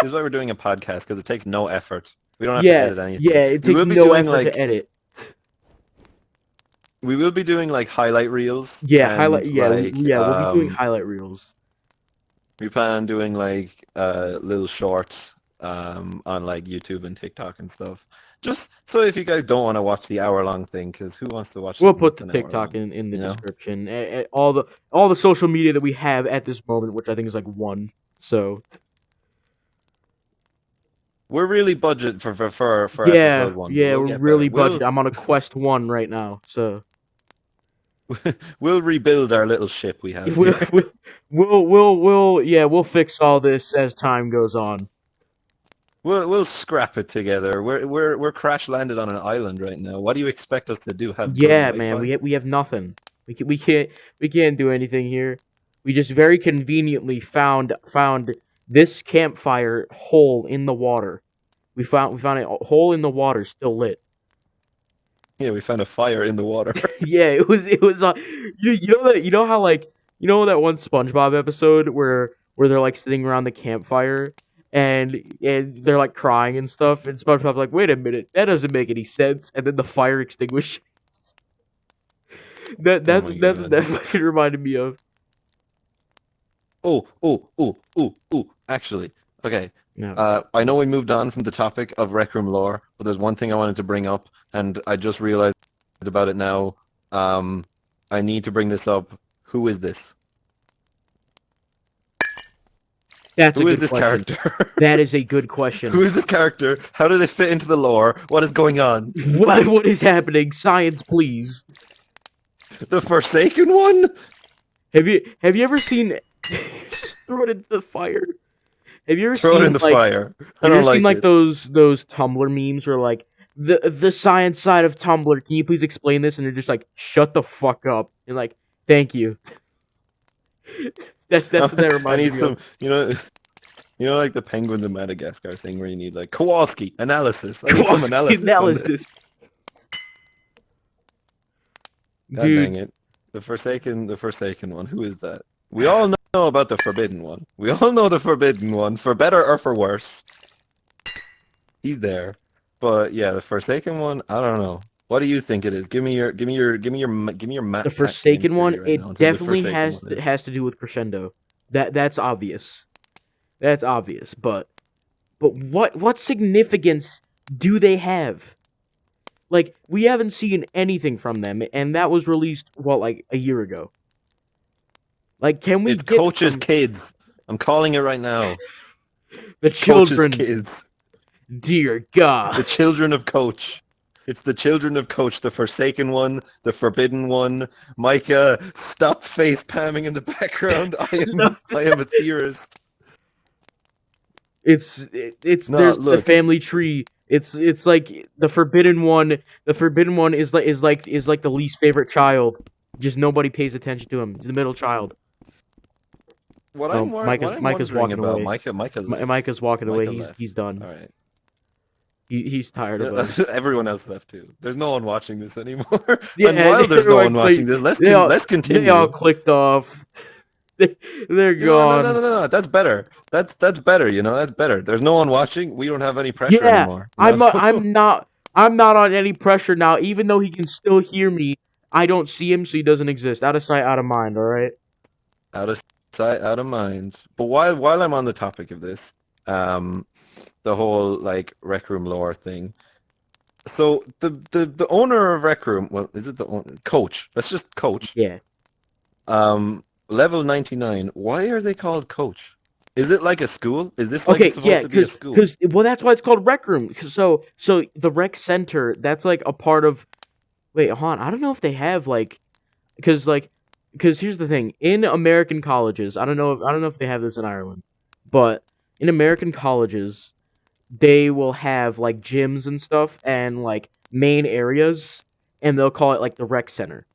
Speaker 1: is why we're doing a podcast because it takes no effort. We don't have to
Speaker 2: Yeah,
Speaker 1: edit anything.
Speaker 2: yeah, it
Speaker 1: We
Speaker 2: takes
Speaker 1: will be
Speaker 2: no
Speaker 1: doing
Speaker 2: effort to
Speaker 1: like
Speaker 2: edit.
Speaker 1: highlight reels
Speaker 2: Yeah, highlight.
Speaker 1: and
Speaker 2: Yeah, we'll be doing highlight reels.
Speaker 1: we plan on doing like little shorts on like YouTube and TikTok and stuff. Just so if you guys don't want to watch the hour-long thing, because who wants to watch
Speaker 2: We'll
Speaker 1: something
Speaker 2: put
Speaker 1: that's
Speaker 2: the
Speaker 1: an hour
Speaker 2: TikTok
Speaker 1: long?
Speaker 2: in the
Speaker 1: You know,
Speaker 2: description. All the social media that we have at this moment, which I think is like one. So
Speaker 1: we're really budget for
Speaker 2: yeah,
Speaker 1: episode one, but
Speaker 2: yeah,
Speaker 1: we'll
Speaker 2: we're
Speaker 1: get better.
Speaker 2: really budget. I'm on a quest 1 right now. So
Speaker 1: We'll rebuild our little ship we have
Speaker 2: we'll
Speaker 1: here.
Speaker 2: we'll fix all this as time goes on.
Speaker 1: We'll scrap it together. We're crash landed on an island right now. What do you expect us to do? Have good
Speaker 2: Yeah, man,
Speaker 1: Wi-Fi?
Speaker 2: we have nothing. We can't do anything here. We just very conveniently found this campfire hole in the water. We found a hole in the water still lit.
Speaker 1: Yeah, we found a fire in the water.
Speaker 2: Yeah, it was you know how like that one SpongeBob episode where they're like sitting around the campfire and they're like crying and stuff and SpongeBob's like, "Wait a minute, that doesn't make any sense." And then the fire extinguishes. That
Speaker 1: Oh
Speaker 2: that's
Speaker 1: my
Speaker 2: that's what
Speaker 1: god.
Speaker 2: that fucking reminded me of.
Speaker 1: Oh. Actually, okay.
Speaker 2: No.
Speaker 1: I know we moved on from the topic of Rec Room lore, but there's one thing I wanted to bring up, and I just realized about it now. I need to bring this up. Who is this?
Speaker 2: That's a
Speaker 1: Who is
Speaker 2: good
Speaker 1: this
Speaker 2: question.
Speaker 1: character?
Speaker 2: That is a good question.
Speaker 1: Who is this character? How do they fit into the lore? What is going on?
Speaker 2: What is happening? Science, please.
Speaker 1: The Forsaken one?
Speaker 2: Have you ever seen just throw it into the fire? Have you ever
Speaker 1: Throw it
Speaker 2: seen
Speaker 1: in the
Speaker 2: like
Speaker 1: fire. I
Speaker 2: have you
Speaker 1: don't
Speaker 2: ever seen
Speaker 1: like
Speaker 2: like
Speaker 1: it.
Speaker 2: those Tumblr memes where like the science side of Tumblr, can you please explain this? And they're just like, shut the fuck up. And like, thank you. That's what that
Speaker 1: I need
Speaker 2: reminded me
Speaker 1: some,
Speaker 2: of.
Speaker 1: like the Penguins of Madagascar thing where you need like Kowalski analysis. I need some
Speaker 2: Kowalski
Speaker 1: analysis on this.
Speaker 2: analysis.
Speaker 1: God dang
Speaker 2: Dude,
Speaker 1: it. The Forsaken one. Who is that? We all know about the Forbidden one. We all know the Forbidden one, for better or for worse. He's there. But yeah, the Forsaken one, I don't know. What do you think it is? Give me your
Speaker 2: the
Speaker 1: map pack game
Speaker 2: Forsaken one,
Speaker 1: theory right now on
Speaker 2: it
Speaker 1: who the
Speaker 2: definitely
Speaker 1: Forsaken
Speaker 2: has
Speaker 1: one is.
Speaker 2: has to do with Crescendo. That's obvious. That's obvious. But what significance do they have? Like, we haven't seen anything from them, and that was released what, like a year ago. Like, can we
Speaker 1: It's
Speaker 2: get
Speaker 1: Coach's
Speaker 2: from
Speaker 1: kids. I'm calling it right now.
Speaker 2: the
Speaker 1: Coach's
Speaker 2: children?
Speaker 1: kids.
Speaker 2: Dear
Speaker 1: The
Speaker 2: God.
Speaker 1: children of Coach. It's the children of Coach, the Forsaken one, the Forbidden one. Micah, stop face palming in the background.
Speaker 2: No,
Speaker 1: I am a theorist.
Speaker 2: it's
Speaker 1: No,
Speaker 2: there's the
Speaker 1: look.
Speaker 2: family tree. It's like the forbidden one. The forbidden one is like the least favorite child. Just nobody pays attention to him. He's the middle child. Oh,
Speaker 1: What I'm
Speaker 2: Micah's
Speaker 1: wondering
Speaker 2: walking
Speaker 1: about
Speaker 2: away.
Speaker 1: Micah left.
Speaker 2: Micah's walking away.
Speaker 1: Micah
Speaker 2: He's
Speaker 1: left.
Speaker 2: he's done.
Speaker 1: All right.
Speaker 2: He's tired of
Speaker 1: Yeah,
Speaker 2: us.
Speaker 1: everyone else left too. There's no one watching this anymore.
Speaker 2: Yeah,
Speaker 1: And while there's no one watching this,
Speaker 2: they all
Speaker 1: let's
Speaker 2: they all
Speaker 1: continue.
Speaker 2: clicked off. They're
Speaker 1: You know what? No, no,
Speaker 2: gone.
Speaker 1: no, no, no. That's better. That's better. That's better. There's no one watching. We don't have any pressure
Speaker 2: Yeah,
Speaker 1: anymore.
Speaker 2: I'm not on any pressure now. Even though he can still hear me, I don't see him, so he doesn't exist. Out of sight, out of mind. All right.
Speaker 1: Out of sight, out of mind. But while I'm on the topic of this, the whole like Rec Room lore thing. So the owner of Rec Room, well, is it the owner? Coach? Let's just Coach.
Speaker 2: Yeah.
Speaker 1: Level 99. Why are they called Coach? Is it like a school? Is this like
Speaker 2: Okay.
Speaker 1: supposed
Speaker 2: Yeah.
Speaker 1: to be a
Speaker 2: Because
Speaker 1: school?
Speaker 2: well, that's why it's called rec room. So the rec center. That's like a part of. Wait, hold on. I don't know if they have because here's the thing. In American colleges, I don't know if they have this in Ireland, but in American colleges, they will have like gyms and stuff and like main areas, and they'll call it like the rec center.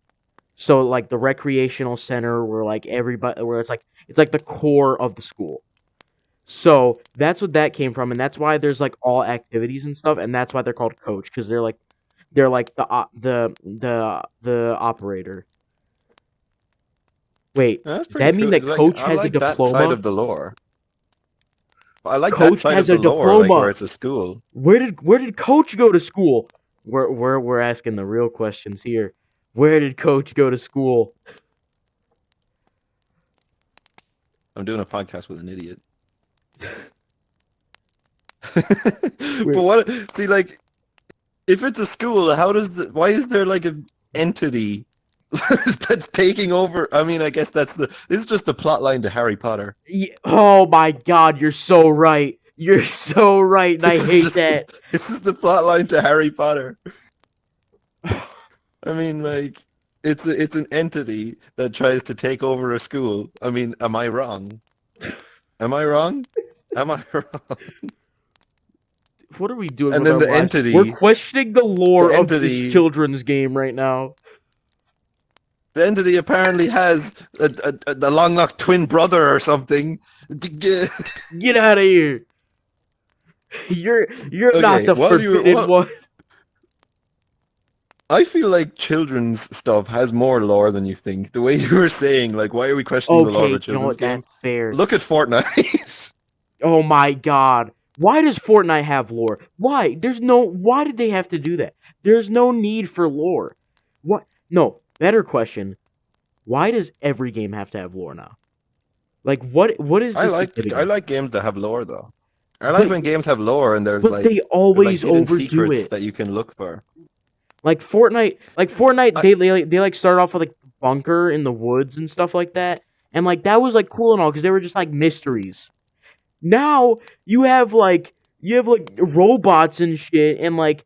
Speaker 2: So like the recreational center where like everybody where it's like the core of the school. So that's what that came from, and that's why there's like all activities and stuff, and that's why they're called coach because they're like the operator. Wait,
Speaker 1: That's
Speaker 2: does
Speaker 1: pretty
Speaker 2: that mean
Speaker 1: cool.
Speaker 2: that
Speaker 1: Like,
Speaker 2: Coach
Speaker 1: I
Speaker 2: has a
Speaker 1: like that side
Speaker 2: diploma?
Speaker 1: of the lore. I like that
Speaker 2: Coach
Speaker 1: side of
Speaker 2: has
Speaker 1: the
Speaker 2: a
Speaker 1: lore, like where
Speaker 2: diploma.
Speaker 1: it's a school.
Speaker 2: Where did Coach go to school? We're asking the real questions here. Where did Coach go to school?
Speaker 1: I'm doing a podcast with an idiot. But
Speaker 2: Wait,
Speaker 1: what? See, like, if it's a school, why is there like an entity that's taking over? I mean, I guess this is just the plot line to Harry Potter.
Speaker 2: oh my God, you're so right. You're so right, and I hate that.
Speaker 1: This is the plot line to Harry Potter. I mean, like, it's an entity that tries to take over a school. I mean, am I wrong? Am I wrong? Am I wrong?
Speaker 2: What are we doing
Speaker 1: And
Speaker 2: with
Speaker 1: then
Speaker 2: our
Speaker 1: the
Speaker 2: lives? We're
Speaker 1: entity,
Speaker 2: questioning the lore
Speaker 1: the
Speaker 2: of this
Speaker 1: entity,
Speaker 2: children's game right now.
Speaker 1: the entity apparently has a long lost twin brother or something.
Speaker 2: Get out of here. You're not
Speaker 1: Okay,
Speaker 2: the forbidden one.
Speaker 1: I feel like children's stuff has more lore than you think. The way you were saying, like, why are we questioning the lore of
Speaker 2: Okay,
Speaker 1: a
Speaker 2: you know
Speaker 1: children's
Speaker 2: what?
Speaker 1: game?
Speaker 2: That's fair.
Speaker 1: Look at Fortnite.
Speaker 2: Oh my God. Why does Fortnite have lore? Why did they have to do that? There's no need for lore. What? No, better question. Why does every game have to have lore now? Like, what is the
Speaker 1: I
Speaker 2: significance?
Speaker 1: like games that have lore though. I like
Speaker 2: But
Speaker 1: when games have lore and
Speaker 2: but they
Speaker 1: they're like
Speaker 2: always
Speaker 1: hidden
Speaker 2: overdo
Speaker 1: secrets
Speaker 2: it.
Speaker 1: that you can look for.
Speaker 2: Like Fortnite,
Speaker 1: I,
Speaker 2: they like start off with like bunker in the woods and stuff like that, and like that was like cool and all because they were just like mysteries. Now you have like robots and shit and like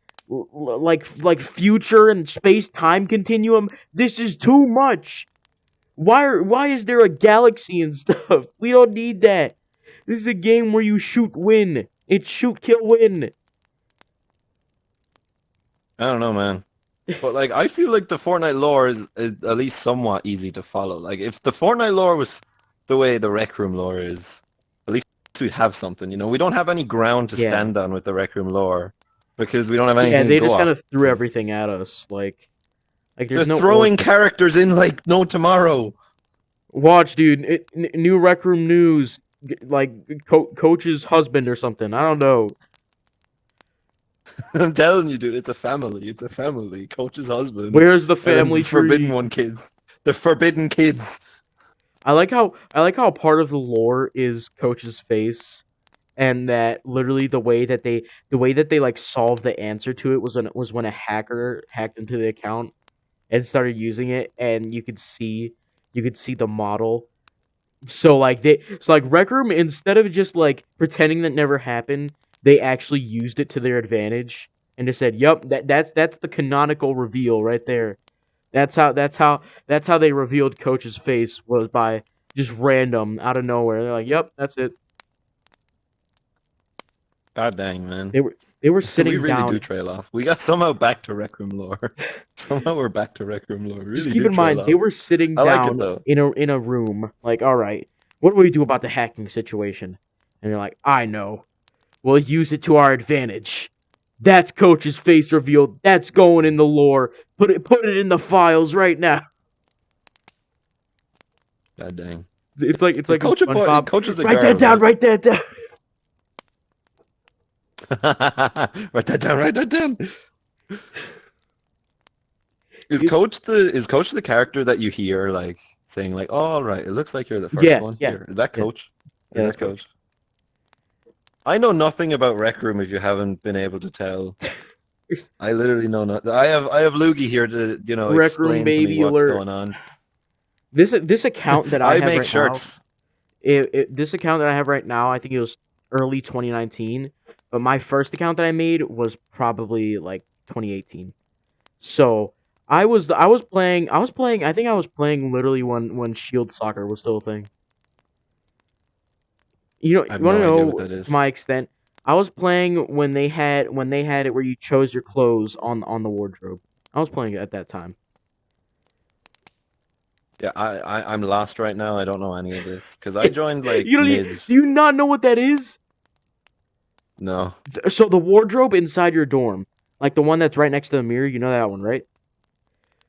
Speaker 2: future and space time continuum. This is too much. Why is there a galaxy and stuff? We don't need that. This is a game where you shoot win. It's shoot kill win.
Speaker 1: I don't know, man. But like, I feel like the Fortnite lore is at least somewhat easy to follow. Like, if the Fortnite lore was the way the Rec Room lore is, at least we'd have something. You know, we don't have any ground to
Speaker 2: Yeah.
Speaker 1: stand on with the Rec Room lore because we don't have
Speaker 2: Yeah,
Speaker 1: anything to
Speaker 2: they
Speaker 1: go
Speaker 2: just
Speaker 1: off
Speaker 2: kind of threw
Speaker 1: of.
Speaker 2: everything at us. Like
Speaker 1: They're
Speaker 2: there's no
Speaker 1: throwing
Speaker 2: order.
Speaker 1: characters in like no tomorrow.
Speaker 2: Watch, dude. New Rec Room news. Like coach's husband or something. I don't know.
Speaker 1: I'm telling you, dude, it's a family. It's a family. Coach's husband,
Speaker 2: Where's the
Speaker 1: and then
Speaker 2: family
Speaker 1: the forbidden
Speaker 2: tree?
Speaker 1: one kids. The forbidden kids.
Speaker 2: I like how part of the lore is Coach's face, and that literally the way that they like solved the answer to it was when a hacker hacked into the account and started using it, and you could see the model. So like Rec Room, instead of just like pretending that never happened, they actually used it to their advantage and just said, "Yup, that's the canonical reveal right there." That's how they revealed Coach's face was by just random out of nowhere. They're like, "Yep, that's it."
Speaker 1: God dang, man.
Speaker 2: They were
Speaker 1: We
Speaker 2: sitting
Speaker 1: really do
Speaker 2: down.
Speaker 1: trail off. We got somehow back to Rec Room lore. Somehow we're back to Rec Room lore. We
Speaker 2: Just
Speaker 1: really
Speaker 2: keep
Speaker 1: do
Speaker 2: in
Speaker 1: trail
Speaker 2: mind they
Speaker 1: off.
Speaker 2: were sitting
Speaker 1: I like it
Speaker 2: down
Speaker 1: though.
Speaker 2: in a room. Like, all right, what do we do about the hacking situation? And they're like, I know. We'll use it to our advantage. That's Coach's face revealed. That's going in the lore. Put it in the files right now.
Speaker 1: God dang.
Speaker 2: It's
Speaker 1: Is
Speaker 2: like in
Speaker 1: Coach a boy?
Speaker 2: SpongeBob.
Speaker 1: Coach is a
Speaker 2: Write
Speaker 1: girl,
Speaker 2: that down.
Speaker 1: right?
Speaker 2: Write that down.
Speaker 1: Write that down. Write that down.
Speaker 2: It's
Speaker 1: Is Coach the character that you hear like saying like, "Oh, all right, it looks like you're the first
Speaker 2: yeah,
Speaker 1: one
Speaker 2: yeah,
Speaker 1: here." Is that
Speaker 2: yeah,
Speaker 1: Coach?
Speaker 2: yeah.
Speaker 1: Is
Speaker 2: That's
Speaker 1: that
Speaker 2: Coach.
Speaker 1: Coach? I know nothing about Rec Room if you haven't been able to tell. I literally know nothing. I have Loogie here to,
Speaker 2: Rec Room
Speaker 1: explain to me
Speaker 2: baby
Speaker 1: what's
Speaker 2: alert.
Speaker 1: going on.
Speaker 2: This account that I
Speaker 1: I
Speaker 2: have
Speaker 1: make
Speaker 2: right now.
Speaker 1: shirts.
Speaker 2: This account that I have right now, I think it was early 2019, but my first account that I made was probably like 2018. So I think I was playing literally when Shield Soccer was still a thing.
Speaker 1: I have
Speaker 2: You want
Speaker 1: no
Speaker 2: to
Speaker 1: idea what
Speaker 2: know
Speaker 1: that
Speaker 2: to
Speaker 1: is.
Speaker 2: my extent? I was playing when they had it where you chose your clothes on the wardrobe. I was playing it at that time.
Speaker 1: Yeah, I'm lost right now. I don't know any of this because I joined like
Speaker 2: You don't even,
Speaker 1: mid.
Speaker 2: do you not know what that is?
Speaker 1: No.
Speaker 2: So the wardrobe inside your dorm, like the one that's right next to the mirror, you know that one, right?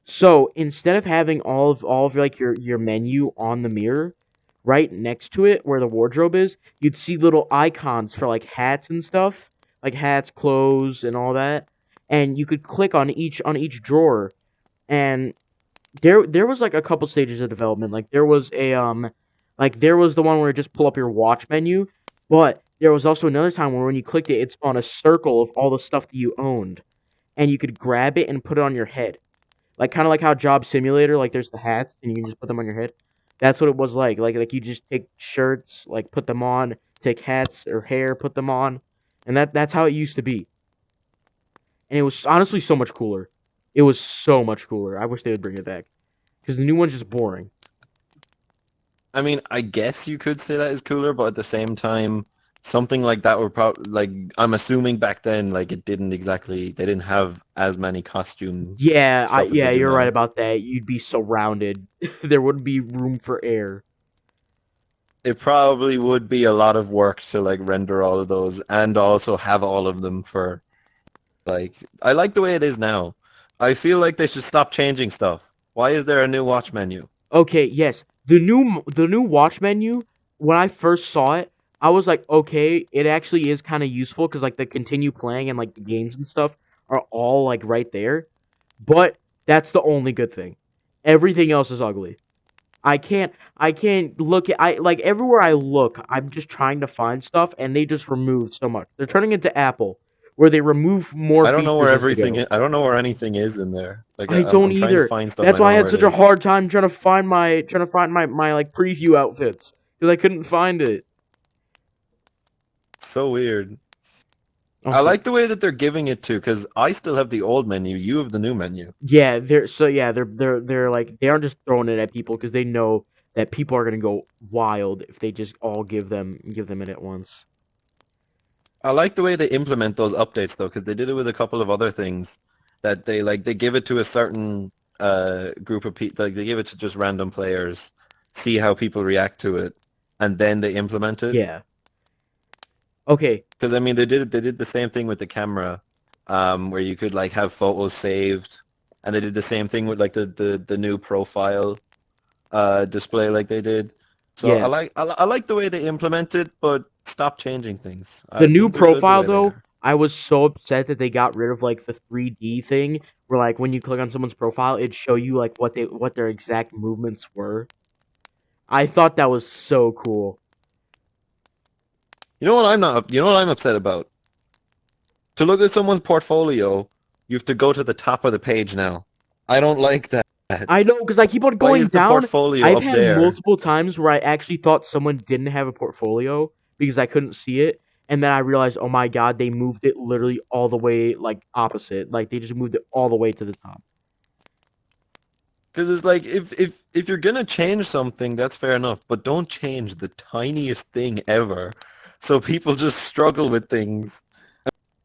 Speaker 2: So instead of having all of like your menu on the mirror, right next to it where the wardrobe is, you'd see little icons for like hats and stuff, like hats, clothes, and all that. And you could click on each drawer, and there was like a couple stages of development. Like there was the one where you just pull up your watch menu, but there was also another time where when you clicked it, it spawned a circle of all the stuff that you owned, and you could grab it and put it on your head, like kind of like how Job Simulator, like there's the hats and you can just put them on your head. That's what it was like. Like you just take shirts, like put them on, take hats or hair, put them on, and that's how it used to be. And it was honestly so much cooler. It was so much cooler. I wish they would bring it back because the new one's just boring.
Speaker 1: I mean, I guess you could say that is cooler, but at the same time, something like that would probably like I'm assuming back then, like it didn't exactly they didn't have as many costume
Speaker 2: Yeah,
Speaker 1: stuff as they do
Speaker 2: you're right
Speaker 1: now.
Speaker 2: about that. You'd be surrounded. There wouldn't be room for air.
Speaker 1: It probably would be a lot of work to like render all of those and also have all of them for like I like the way it is now. I feel like they should stop changing stuff. Why is there a new watch menu?
Speaker 2: Okay, yes. The new watch menu, when I first saw it, I was like, okay, it actually is kind of useful because like the continue playing and like the games and stuff are all like right there. But that's the only good thing. Everything else is ugly. I can't look at I like everywhere I look, I'm just trying to find stuff and they just remove so much. They're turning into Apple where they remove more
Speaker 1: I don't know where
Speaker 2: features as they
Speaker 1: everything
Speaker 2: go.
Speaker 1: is. I don't know where anything is in there. Like
Speaker 2: I
Speaker 1: I'm
Speaker 2: don't
Speaker 1: trying to
Speaker 2: either.
Speaker 1: find stuff and
Speaker 2: That's
Speaker 1: I don't
Speaker 2: why I
Speaker 1: know
Speaker 2: had
Speaker 1: where it
Speaker 2: such a
Speaker 1: is.
Speaker 2: hard time trying to find my like preview outfits because I couldn't find it.
Speaker 1: So weird. I
Speaker 2: Also,
Speaker 1: like the way that they're giving it to because I still have the old menu. You have the new menu.
Speaker 2: yeah, they're like they aren't just throwing it at people because they know that people are gonna go wild if they just all give them it at once.
Speaker 1: I like the way they implement those updates though, because they did it with a couple of other things that they give it to a certain group of people, like they give it to just random players, see how people react to it, and then they implement it.
Speaker 2: Yeah. Okay.
Speaker 1: Because I mean, they did the same thing with the camera, where you could like have photos saved, and they did the same thing with like the new profile display like they did. So
Speaker 2: Yeah.
Speaker 1: I like the way they implement it, but stop changing things.
Speaker 2: The new
Speaker 1: Things are good the
Speaker 2: profile
Speaker 1: way they
Speaker 2: though,
Speaker 1: are.
Speaker 2: I was so upset that they got rid of like the 3D thing where like when you click on someone's profile, it'd show you like what their exact movements were. I thought that was so cool.
Speaker 1: You know what I'm not. You know what I'm upset about? To look at someone's portfolio, you have to go to the top of the page now. I don't like that.
Speaker 2: I know because I keep on
Speaker 1: Why
Speaker 2: going
Speaker 1: is the
Speaker 2: down.
Speaker 1: portfolio
Speaker 2: I've
Speaker 1: up
Speaker 2: had
Speaker 1: there?
Speaker 2: multiple times where I actually thought someone didn't have a portfolio because I couldn't see it, and then I realized, oh my god, they moved it literally all the way like opposite. Like they just moved it all the way to the top.
Speaker 1: Because it's like if you're gonna change something, that's fair enough, but don't change the tiniest thing ever, so people just struggle with things.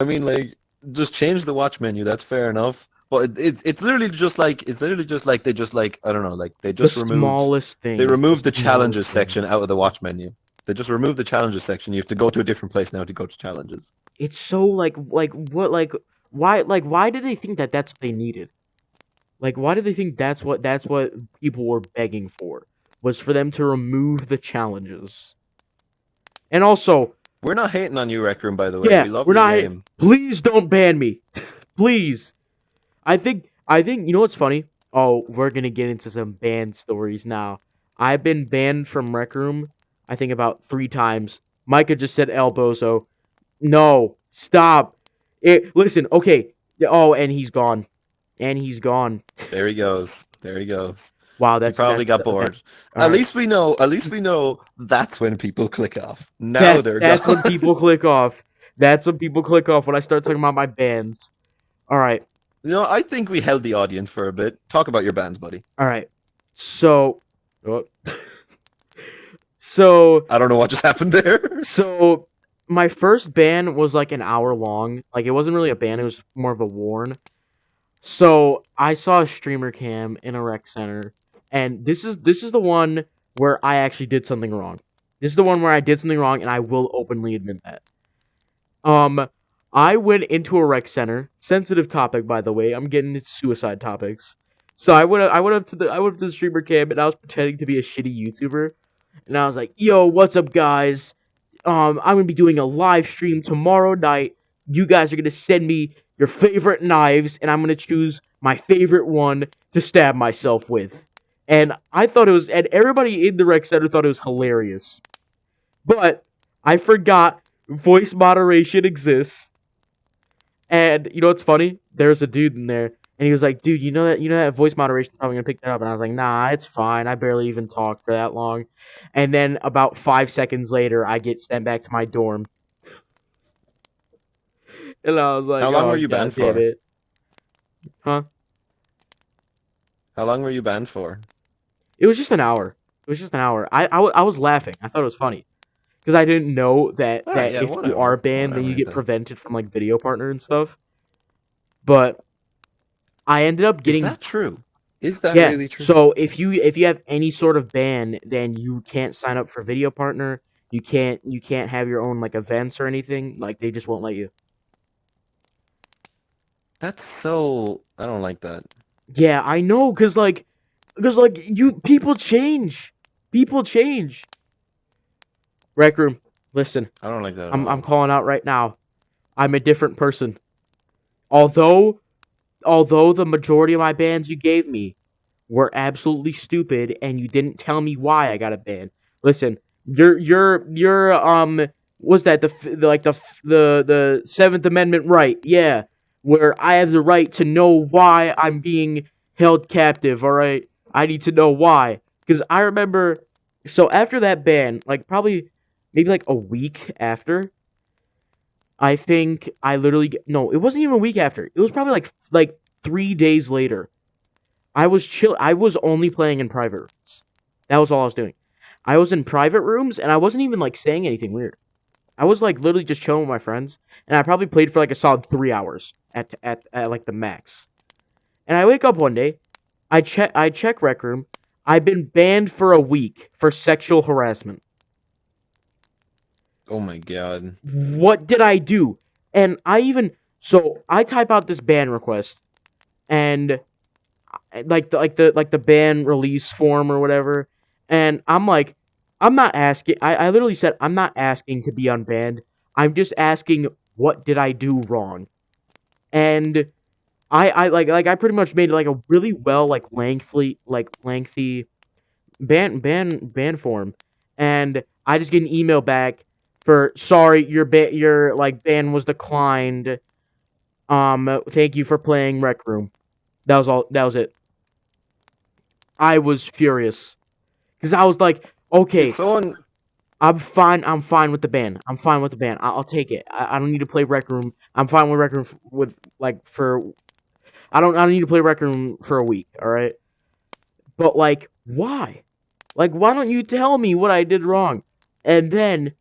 Speaker 1: I mean, like just change the watch menu. That's fair enough. But it's literally just like they just like I don't know like
Speaker 2: The smallest
Speaker 1: they
Speaker 2: things. The
Speaker 1: removed the
Speaker 2: smallest
Speaker 1: challenges
Speaker 2: things.
Speaker 1: section out of the watch menu. They just removed the challenges section. You have to go to a different place now to go to challenges.
Speaker 2: It's so like what why did they think that that's what they needed? Like why did they think that's what people were begging for? Was for them to remove the challenges. And also,
Speaker 1: We're not hating on you, Rec Room, by the way.
Speaker 2: yeah,
Speaker 1: We love
Speaker 2: we're
Speaker 1: your
Speaker 2: not
Speaker 1: game.
Speaker 2: please don't ban me. Please. I think you know what's funny? Oh, we're gonna get into some ban stories now. I've been banned from Rec Room, I think about 3 times. Micah just said El Bozo. No, stop. Listen, okay. Oh, and he's gone. And he's gone.
Speaker 1: There he goes. There he goes.
Speaker 2: Wow,
Speaker 1: He
Speaker 2: that's
Speaker 1: probably got
Speaker 2: okay.
Speaker 1: bored.
Speaker 2: All right.
Speaker 1: At least we know that's when people click off. Now
Speaker 2: That's
Speaker 1: they're
Speaker 2: that's when
Speaker 1: gone.
Speaker 2: people click off. That's when people click off when I start talking about my bands. All right.
Speaker 1: You know, I think we held the audience for a bit. Talk about your bands, buddy.
Speaker 2: All right. So, oh. so
Speaker 1: I don't know what just happened there.
Speaker 2: So my first ban was like an hour long. Like it wasn't really a ban, it was more of a warn. So I saw a streamer cam in a rec center, and this is the one where I actually did something wrong. This is the one where I did something wrong and I will openly admit that. Um I went into a rec center, sensitive topic by the way. I'm getting into suicide topics. So I went up to the streamer cam and I was pretending to be a shitty YouTuber, and I was like, "Yo, what's up, guys? I'm gonna be doing a live stream tomorrow night. You guys are gonna send me your favorite knives, and I'm gonna choose my favorite one to stab myself with." And and everybody in the rec center thought it was hilarious. But I forgot voice moderation exists. And you know what's funny? There's a dude in there, and he was like, "Dude, you know that voice moderation probably gonna pick that up." And I was like, "Nah, it's fine. I barely even talked for that long." And then about 5 seconds later, I get sent back to my dorm, and I was like,
Speaker 1: How long were
Speaker 2: "Oh
Speaker 1: you
Speaker 2: god
Speaker 1: banned
Speaker 2: damn
Speaker 1: for?
Speaker 2: it, huh?"
Speaker 1: How long were you banned for?
Speaker 2: It was just an hour. It was just an hour. I was laughing. I thought it was funny because I didn't know
Speaker 1: Ah,
Speaker 2: that
Speaker 1: yeah,
Speaker 2: if you are
Speaker 1: whatever,
Speaker 2: banned, then you
Speaker 1: whatever
Speaker 2: get
Speaker 1: then.
Speaker 2: prevented from like video partner and stuff. But I ended up
Speaker 1: Is
Speaker 2: getting
Speaker 1: that true? Is that
Speaker 2: Yeah.
Speaker 1: really true?
Speaker 2: So if you have any sort of ban, then you can't sign up for video partner. You can't have your own like events or anything. Like they just won't let you.
Speaker 1: That's so... I don't like that.
Speaker 2: Yeah, I know, cause like you people change. People change. Rec room, listen.
Speaker 1: I don't like that at
Speaker 2: I'm
Speaker 1: all.
Speaker 2: calling out right now. I'm a different person. Although although the majority of my bans you gave me were absolutely stupid and you didn't tell me why I got a ban. Listen, you're was that the 7th Amendment right? Yeah, where I have the right to know why I'm being held captive, all right? I need to know why cuz I remember so after that ban, like probably maybe like a week after, I think I literally no, it wasn't even a week after. It was probably like 3 days later. I was only playing in private rooms. That was all I was doing. I was in private rooms and I wasn't even like saying anything weird. I was like literally just chilling with my friends, and I probably played for like a solid 3 hours at like the max. And I wake up one day, I check Rec Room. I've been banned for a week for sexual harassment.
Speaker 1: Oh my god.
Speaker 2: What did I do? And I type out this ban request, and like the ban release form or whatever, and I'm like, I'm not asking. I literally said I'm not asking to be unbanned. I'm just asking what did I do wrong, and I pretty much made like a really well lengthy ban form, and I just get an email back for sorry your like ban was declined. Thank you for playing Rec Room. That was all. That was it. I was furious because I was like,
Speaker 1: It's
Speaker 2: okay,
Speaker 1: so un...
Speaker 2: I'm fine. I'm fine with the ban. I'm fine with the ban. I'll take it. I don't need to play Rec Room. I'm fine with Rec Room with like for. I don't need to play Rec Room for a week. All right, but like, why? Like, why don't you tell me what I did wrong? And then,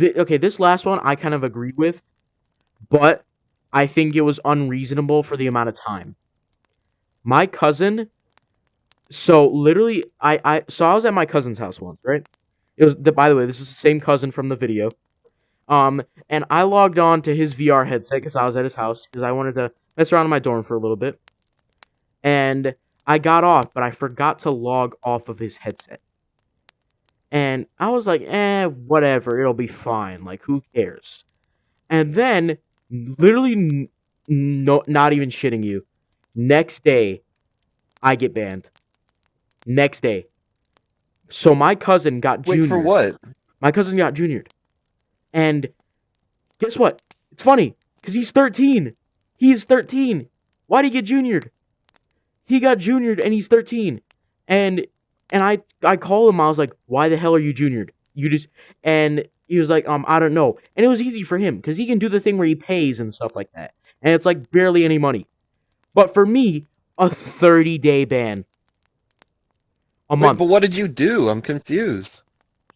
Speaker 2: okay, this last one I kind of agreed with, but I think it was unreasonable for the amount of time. My cousin. So literally, I was at my cousin's house once, right? It was by the way, this is the same cousin from the video. And I logged on to his VR headset because I was at his house because I wanted to mess around in my dorm for a little bit. And I got off, but I forgot to log off of his headset. And I was like, whatever, it'll be fine. Like, who cares? And then, literally, no, not even shitting you. Next day, I get banned. Next day. So my cousin got
Speaker 1: Wait, for
Speaker 2: juniored.
Speaker 1: what?
Speaker 2: My cousin got juniored. And guess what? It's funny because he's 13. He's 13. Why did he get juniored? He got juniored and he's 13. And I call him. I was like, "Why the hell are you juniored? You just..." And he was like, I don't know." And it was easy for him because he can do the thing where he pays and stuff like that. And it's like barely any money. But for me, a 30-day ban. A
Speaker 1: Wait,
Speaker 2: month.
Speaker 1: but what did you do? I'm confused.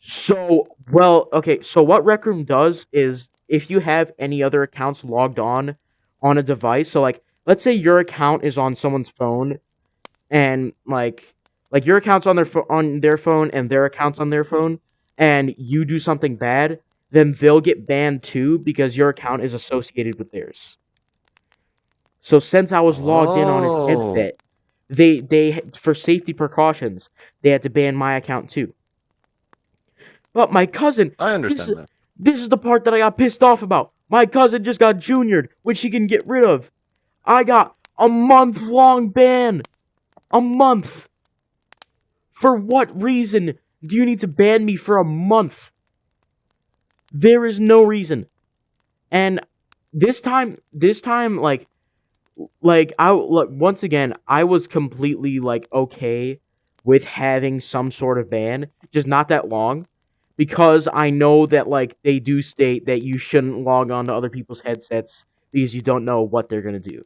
Speaker 2: So, well, okay, so what Rec Room does is if you have any other accounts logged on a device, so like let's say your account is on someone's phone and like your account's on on their phone and their account's on their phone and you do something bad, then they'll get banned too because your account is associated with theirs. So since I was logged in on his
Speaker 1: Oh.
Speaker 2: headset, they for safety precautions, they had to ban my account too. But my cousin,
Speaker 1: I
Speaker 2: this
Speaker 1: understand that.
Speaker 2: this is the part that I got pissed off about. My cousin just got juniored, which he can get rid of. I got a month-long ban. A month. For what reason do you need to ban me for a month? There is no reason. And this time, once again, I was completely like okay with having some sort of ban, just not that long, because I know that like they do state that you shouldn't log on to other people's headsets because you don't know what they're gonna do.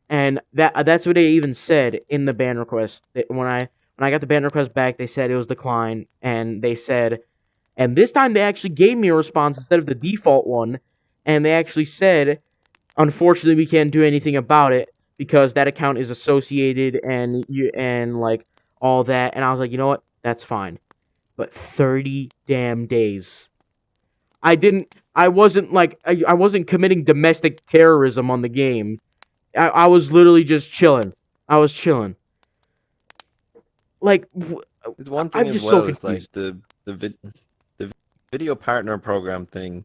Speaker 2: And that's what they even said in the ban request. When I got the ban request back, they said it was declined, and they said, and this time they actually gave me a response instead of the default one, and they actually said, unfortunately, we can't do anything about it because that account is associated and like all that. And I was like, you know what? That's fine. But 30 damn days. I wasn't committing domestic terrorism on the game. I was literally just chilling. I was chilling. Like,
Speaker 1: It's one thing
Speaker 2: I'm
Speaker 1: as
Speaker 2: just so
Speaker 1: well is
Speaker 2: confused.
Speaker 1: like the video partner program thing.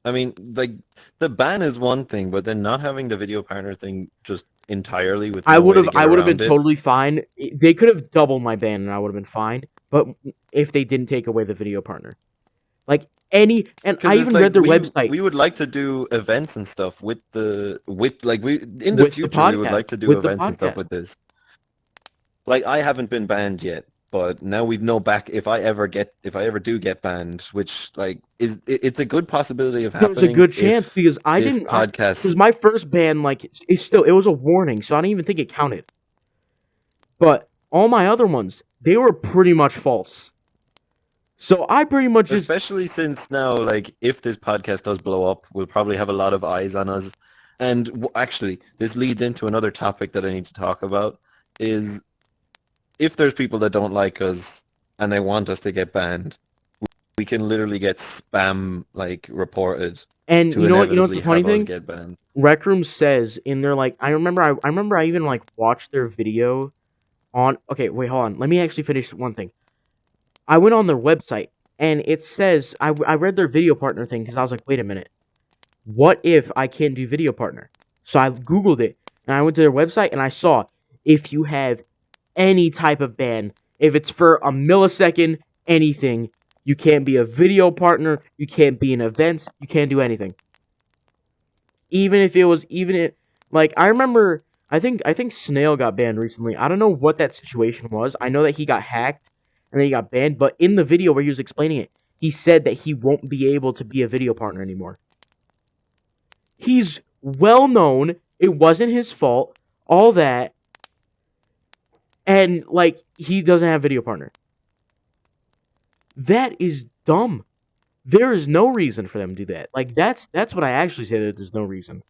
Speaker 1: I mean, like the ban is one thing, but then not having the video partner thing just entirely with no way to get
Speaker 2: I would have been
Speaker 1: around it.
Speaker 2: totally fine. They could have doubled my ban and I would have been fine. But if they didn't take away the video partner, like and I
Speaker 1: Because it's
Speaker 2: even
Speaker 1: like
Speaker 2: read their website
Speaker 1: we would like to do events and stuff with like we in the
Speaker 2: with the
Speaker 1: future we would
Speaker 2: podcast.
Speaker 1: like to do
Speaker 2: With the
Speaker 1: events and stuff
Speaker 2: podcast.
Speaker 1: with this. Like I haven't been banned yet, but now we know back if I ever do get banned, which like it's a good possibility of
Speaker 2: There was a
Speaker 1: happening
Speaker 2: good chance
Speaker 1: if
Speaker 2: because I
Speaker 1: this
Speaker 2: didn't. Because
Speaker 1: podcast.
Speaker 2: my first ban, like, it was a warning, so I didn't even think it counted. But all my other ones, they were pretty much false. So I pretty much just
Speaker 1: Especially since now, like, if this podcast does blow up, we'll probably have a lot of eyes on us. And actually, this leads into another topic that I need to talk about, is if there's people that don't like us and they want us to get banned, we can literally get spam, like, reported
Speaker 2: and
Speaker 1: to
Speaker 2: you know what's
Speaker 1: inevitably
Speaker 2: the funny
Speaker 1: have us
Speaker 2: thing?
Speaker 1: get banned.
Speaker 2: Rec Room says in their like I remember I even like watched their video on okay, wait, hold on. Let me actually finish one thing. I went on their website and it says I read their video partner thing because I was like, wait a minute. What if I can't do video partner? So I googled it and I went to their website and I saw if you have any type of ban, if it's for a millisecond, anything, you can't be a video partner, you can't be in events, you can't do anything. Even if it was like I remember I think Snail got banned recently. I don't know what that situation was. I know that he got hacked and then he got banned, but in the video where he was explaining it, he said that he won't be able to be a video partner anymore. He's well known, it wasn't his fault, all that, and like he doesn't have video partner. That is dumb. There is no reason for them to do that. Like that's what I actually say that there's no reason.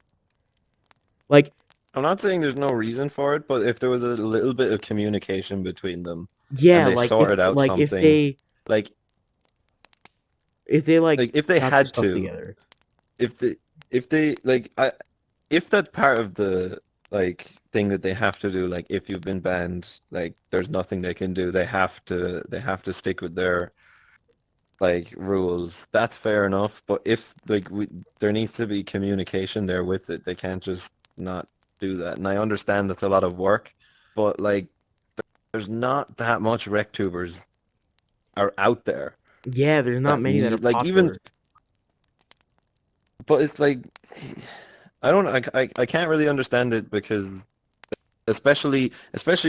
Speaker 2: Like
Speaker 1: I'm not saying there's no reason for it, but if there was a little bit of communication between them
Speaker 2: yeah,
Speaker 1: and they sorted out something, like
Speaker 2: if they like
Speaker 1: if they
Speaker 2: got their
Speaker 1: had
Speaker 2: stuff
Speaker 1: to,
Speaker 2: together.
Speaker 1: if they like if that part of the like thing that they have to do, like if you've been banned, like there's nothing they can do, they have to stick with their like rules. That's fair enough, but if like there needs to be communication there with it, they can't just not do that. And I understand that's a lot of work, but like there's not that much RecTubers are out there
Speaker 2: Yeah, there's not
Speaker 1: that
Speaker 2: many that are
Speaker 1: need like
Speaker 2: popular.
Speaker 1: even, but it's like I can't really understand it because especially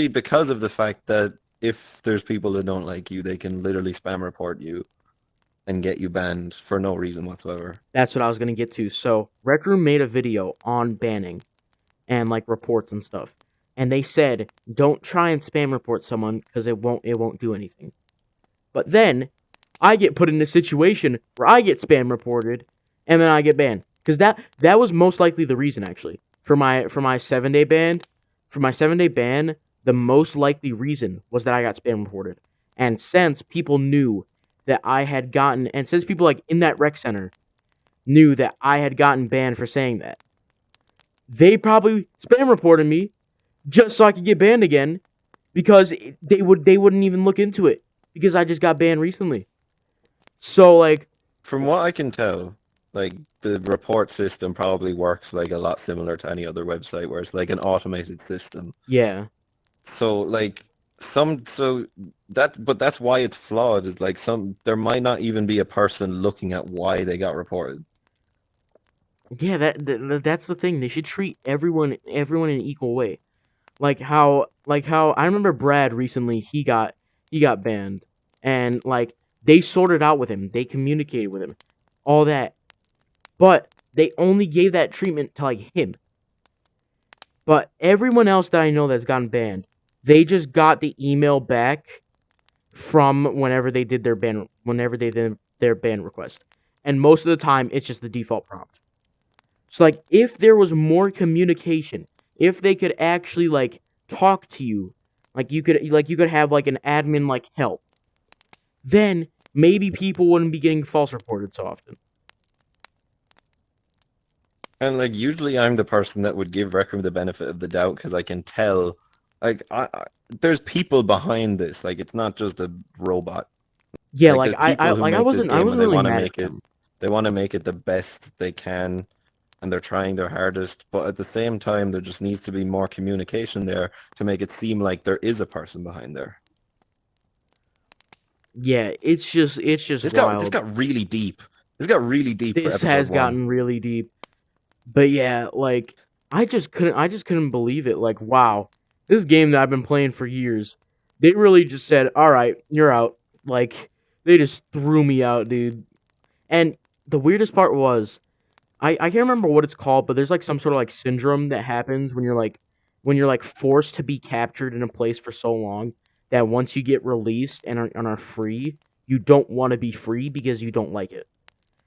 Speaker 1: because of the fact that if there's people that don't like you, they can literally spam report you and get you banned for no reason whatsoever.
Speaker 2: That's what I was gonna get to. So Rec Room made a video on banning and like reports and stuff. And they said, don't try and spam report someone because it won't do anything. But then I get put in a situation where I get spam reported and then I get banned. Because that was most likely the reason actually. For my 7-day ban. For my 7-day ban, the most likely reason was that I got spam reported. And since people knew that I had gotten, and since people like in that rec center knew that I had gotten banned for saying that, they probably spam reported me just so I could get banned again, because they wouldn't even look into it because I just got banned recently. So like,
Speaker 1: From what I can tell, like the report system probably works like a lot similar to any other website where it's like an automated system.
Speaker 2: yeah,
Speaker 1: So like but that's why it's flawed is like there might not even be a person looking at why they got reported.
Speaker 2: yeah, that's the thing. They should treat everyone in an equal way. Like how I remember Brad recently, he got banned, and like they sorted out with him, they communicated with him, all that, but they only gave that treatment to like him. But everyone else that I know that's gotten banned, they just got the email back from whenever they did their ban request, and most of the time it's just the default prompt. So like if there was more communication, if they could actually like talk to you, you could have like an admin like help, then maybe people wouldn't be getting false reported so often.
Speaker 1: And like usually I'm the person that would give Rec Room the benefit of the doubt because I can tell like there's people behind this. Like it's not just a robot.
Speaker 2: Yeah,
Speaker 1: Like
Speaker 2: like
Speaker 1: there's people who make this
Speaker 2: I
Speaker 1: game and
Speaker 2: wasn't
Speaker 1: they
Speaker 2: really
Speaker 1: want to
Speaker 2: mad at
Speaker 1: make it
Speaker 2: them.
Speaker 1: they want to make it the best they can and they're trying their hardest, but at the same time there just needs to be more communication there to make it seem like there is a person behind there.
Speaker 2: Yeah, it's just
Speaker 1: This
Speaker 2: wild.
Speaker 1: got really deep. This got really deep for
Speaker 2: This
Speaker 1: episode
Speaker 2: has
Speaker 1: one.
Speaker 2: gotten really deep. But yeah, like I just couldn't believe it. Like, wow. This game that I've been playing for years, they really just said, "All right, you're out." Like they just threw me out, dude. And the weirdest part was I can't remember what it's called, but there's like some sort of like syndrome that happens when you're like forced to be captured in a place for so long that once you get released and are free, you don't want to be free because you don't like it.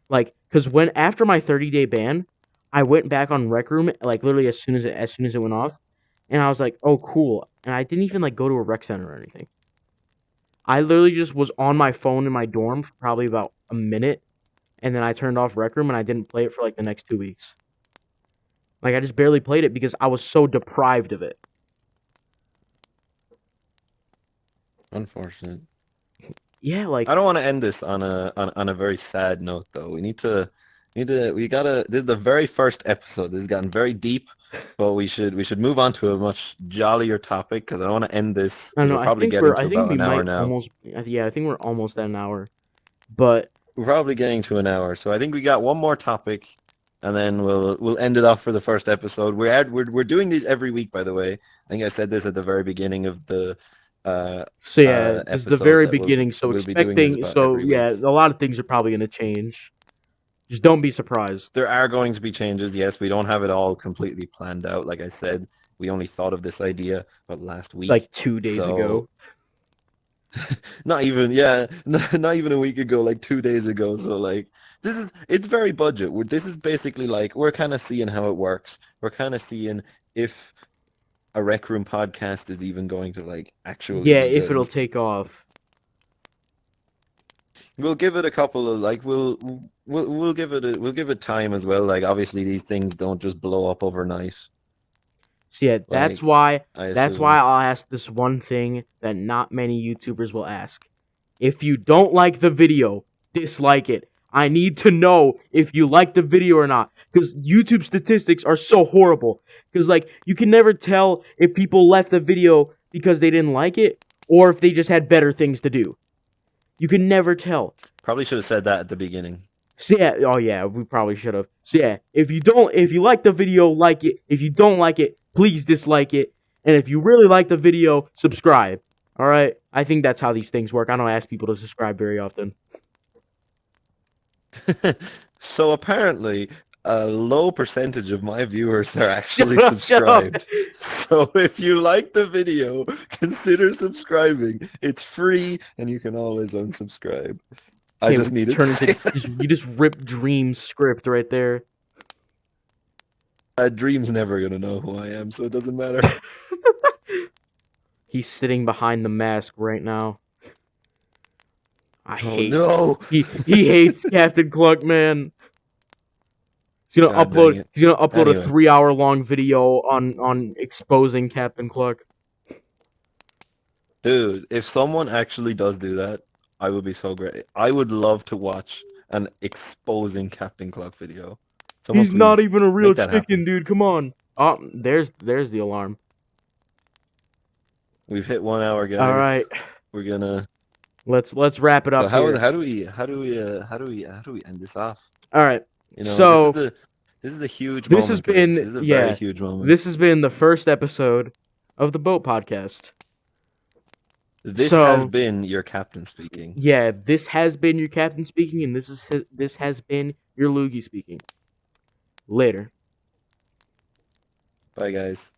Speaker 2: Like, cause when after my 30-day ban, I went back on Rec Room like literally as soon as it went off, and I was like, oh cool, and I didn't even like go to a rec center or anything. I literally just was on my phone in my dorm for probably about a minute, and then I turned off Rec Room and I didn't play it for like the next 2 weeks. Like I just barely played it because I was so deprived of it.
Speaker 1: Unfortunate.
Speaker 2: Yeah, like
Speaker 1: I don't want to end this on a very sad note though. We gotta this is the very first episode. This has gotten very deep, but we should move on to a much jollier topic because I don't want to end this
Speaker 2: I don't
Speaker 1: because
Speaker 2: know.
Speaker 1: we're probably getting to
Speaker 2: I think
Speaker 1: about
Speaker 2: we
Speaker 1: an hour
Speaker 2: might
Speaker 1: now.
Speaker 2: almost. Yeah, I think we're almost at an hour. But
Speaker 1: We're probably getting to an hour, so I think we got one more topic, and then we'll end it off for the first episode. We're doing these every week, by the way. I think I said this at the very beginning of the
Speaker 2: so yeah, this is the
Speaker 1: episode
Speaker 2: very
Speaker 1: that
Speaker 2: beginning. So
Speaker 1: we'll be doing this
Speaker 2: expecting.
Speaker 1: about
Speaker 2: So
Speaker 1: every
Speaker 2: yeah,
Speaker 1: week.
Speaker 2: a lot of things are probably gonna change. Just don't be surprised.
Speaker 1: There are going to be changes. Yes, we don't have it all completely planned out. Like I said, we only thought of this idea about last week.
Speaker 2: Like 2 days
Speaker 1: So
Speaker 2: ago.
Speaker 1: not even, yeah, not even a week ago, like 2 days ago. So like it's very budget. This is basically like we're kind of seeing how it works. We're kind of seeing if a Rec Room podcast is even going to like actually
Speaker 2: Yeah,
Speaker 1: be
Speaker 2: if it'll
Speaker 1: good.
Speaker 2: take off.
Speaker 1: We'll give it a couple of like we'll give it time as well. Like obviously these things don't just blow up overnight.
Speaker 2: So yeah,
Speaker 1: Like I
Speaker 2: that's why
Speaker 1: assume.
Speaker 2: I'll ask this one thing that not many YouTubers will ask. If you don't like the video, dislike it. I need to know if you like the video or not. Because YouTube statistics are so horrible. Because, like, you can never tell if people left the video because they didn't like it or if they just had better things to do. You can never tell.
Speaker 1: Probably should have said that at the beginning.
Speaker 2: So yeah, oh yeah, we probably should have. So yeah, if you like the video, like it. If you don't like it, please dislike it. And if you really like the video, subscribe. All right, I think that's how these things work. I don't ask people to subscribe very often.
Speaker 1: So apparently a low percentage of my viewers are actually
Speaker 2: Shut up, shut up.
Speaker 1: subscribed. So if you like the video, consider subscribing. It's free and you can always unsubscribe. I just needed to say
Speaker 2: you just ripped Dream's script right there.
Speaker 1: Dream's never gonna know who I am, so it doesn't matter.
Speaker 2: He's sitting behind the mask right now. I
Speaker 1: Oh
Speaker 2: hate.
Speaker 1: no!
Speaker 2: He hates Captain Cluck, man.
Speaker 1: God dang it.
Speaker 2: He's gonna upload a
Speaker 1: Anyway.
Speaker 2: 3-hour long video on exposing Captain Cluck.
Speaker 1: Dude, if someone actually does do that, I would be so great. I would love to watch an exposing Captain Cluck video. Someone
Speaker 2: He's not
Speaker 1: please
Speaker 2: even a real
Speaker 1: make that
Speaker 2: chicken,
Speaker 1: happen.
Speaker 2: dude. Come on. Oh, there's the alarm.
Speaker 1: We've hit 1 hour, guys.
Speaker 2: All right,
Speaker 1: We're gonna.
Speaker 2: let's wrap it
Speaker 1: So
Speaker 2: up here.
Speaker 1: how do we end this off?
Speaker 2: All right.
Speaker 1: You know,
Speaker 2: So
Speaker 1: this is a huge
Speaker 2: this
Speaker 1: moment.
Speaker 2: has
Speaker 1: for us.
Speaker 2: been
Speaker 1: This is a
Speaker 2: yeah.
Speaker 1: very huge moment.
Speaker 2: This has been the first episode of the Boat Podcast.
Speaker 1: This
Speaker 2: So-
Speaker 1: has been your captain speaking.
Speaker 2: Yeah, this has been your captain speaking, and this has been your Loogie speaking. Later.
Speaker 1: Bye, guys.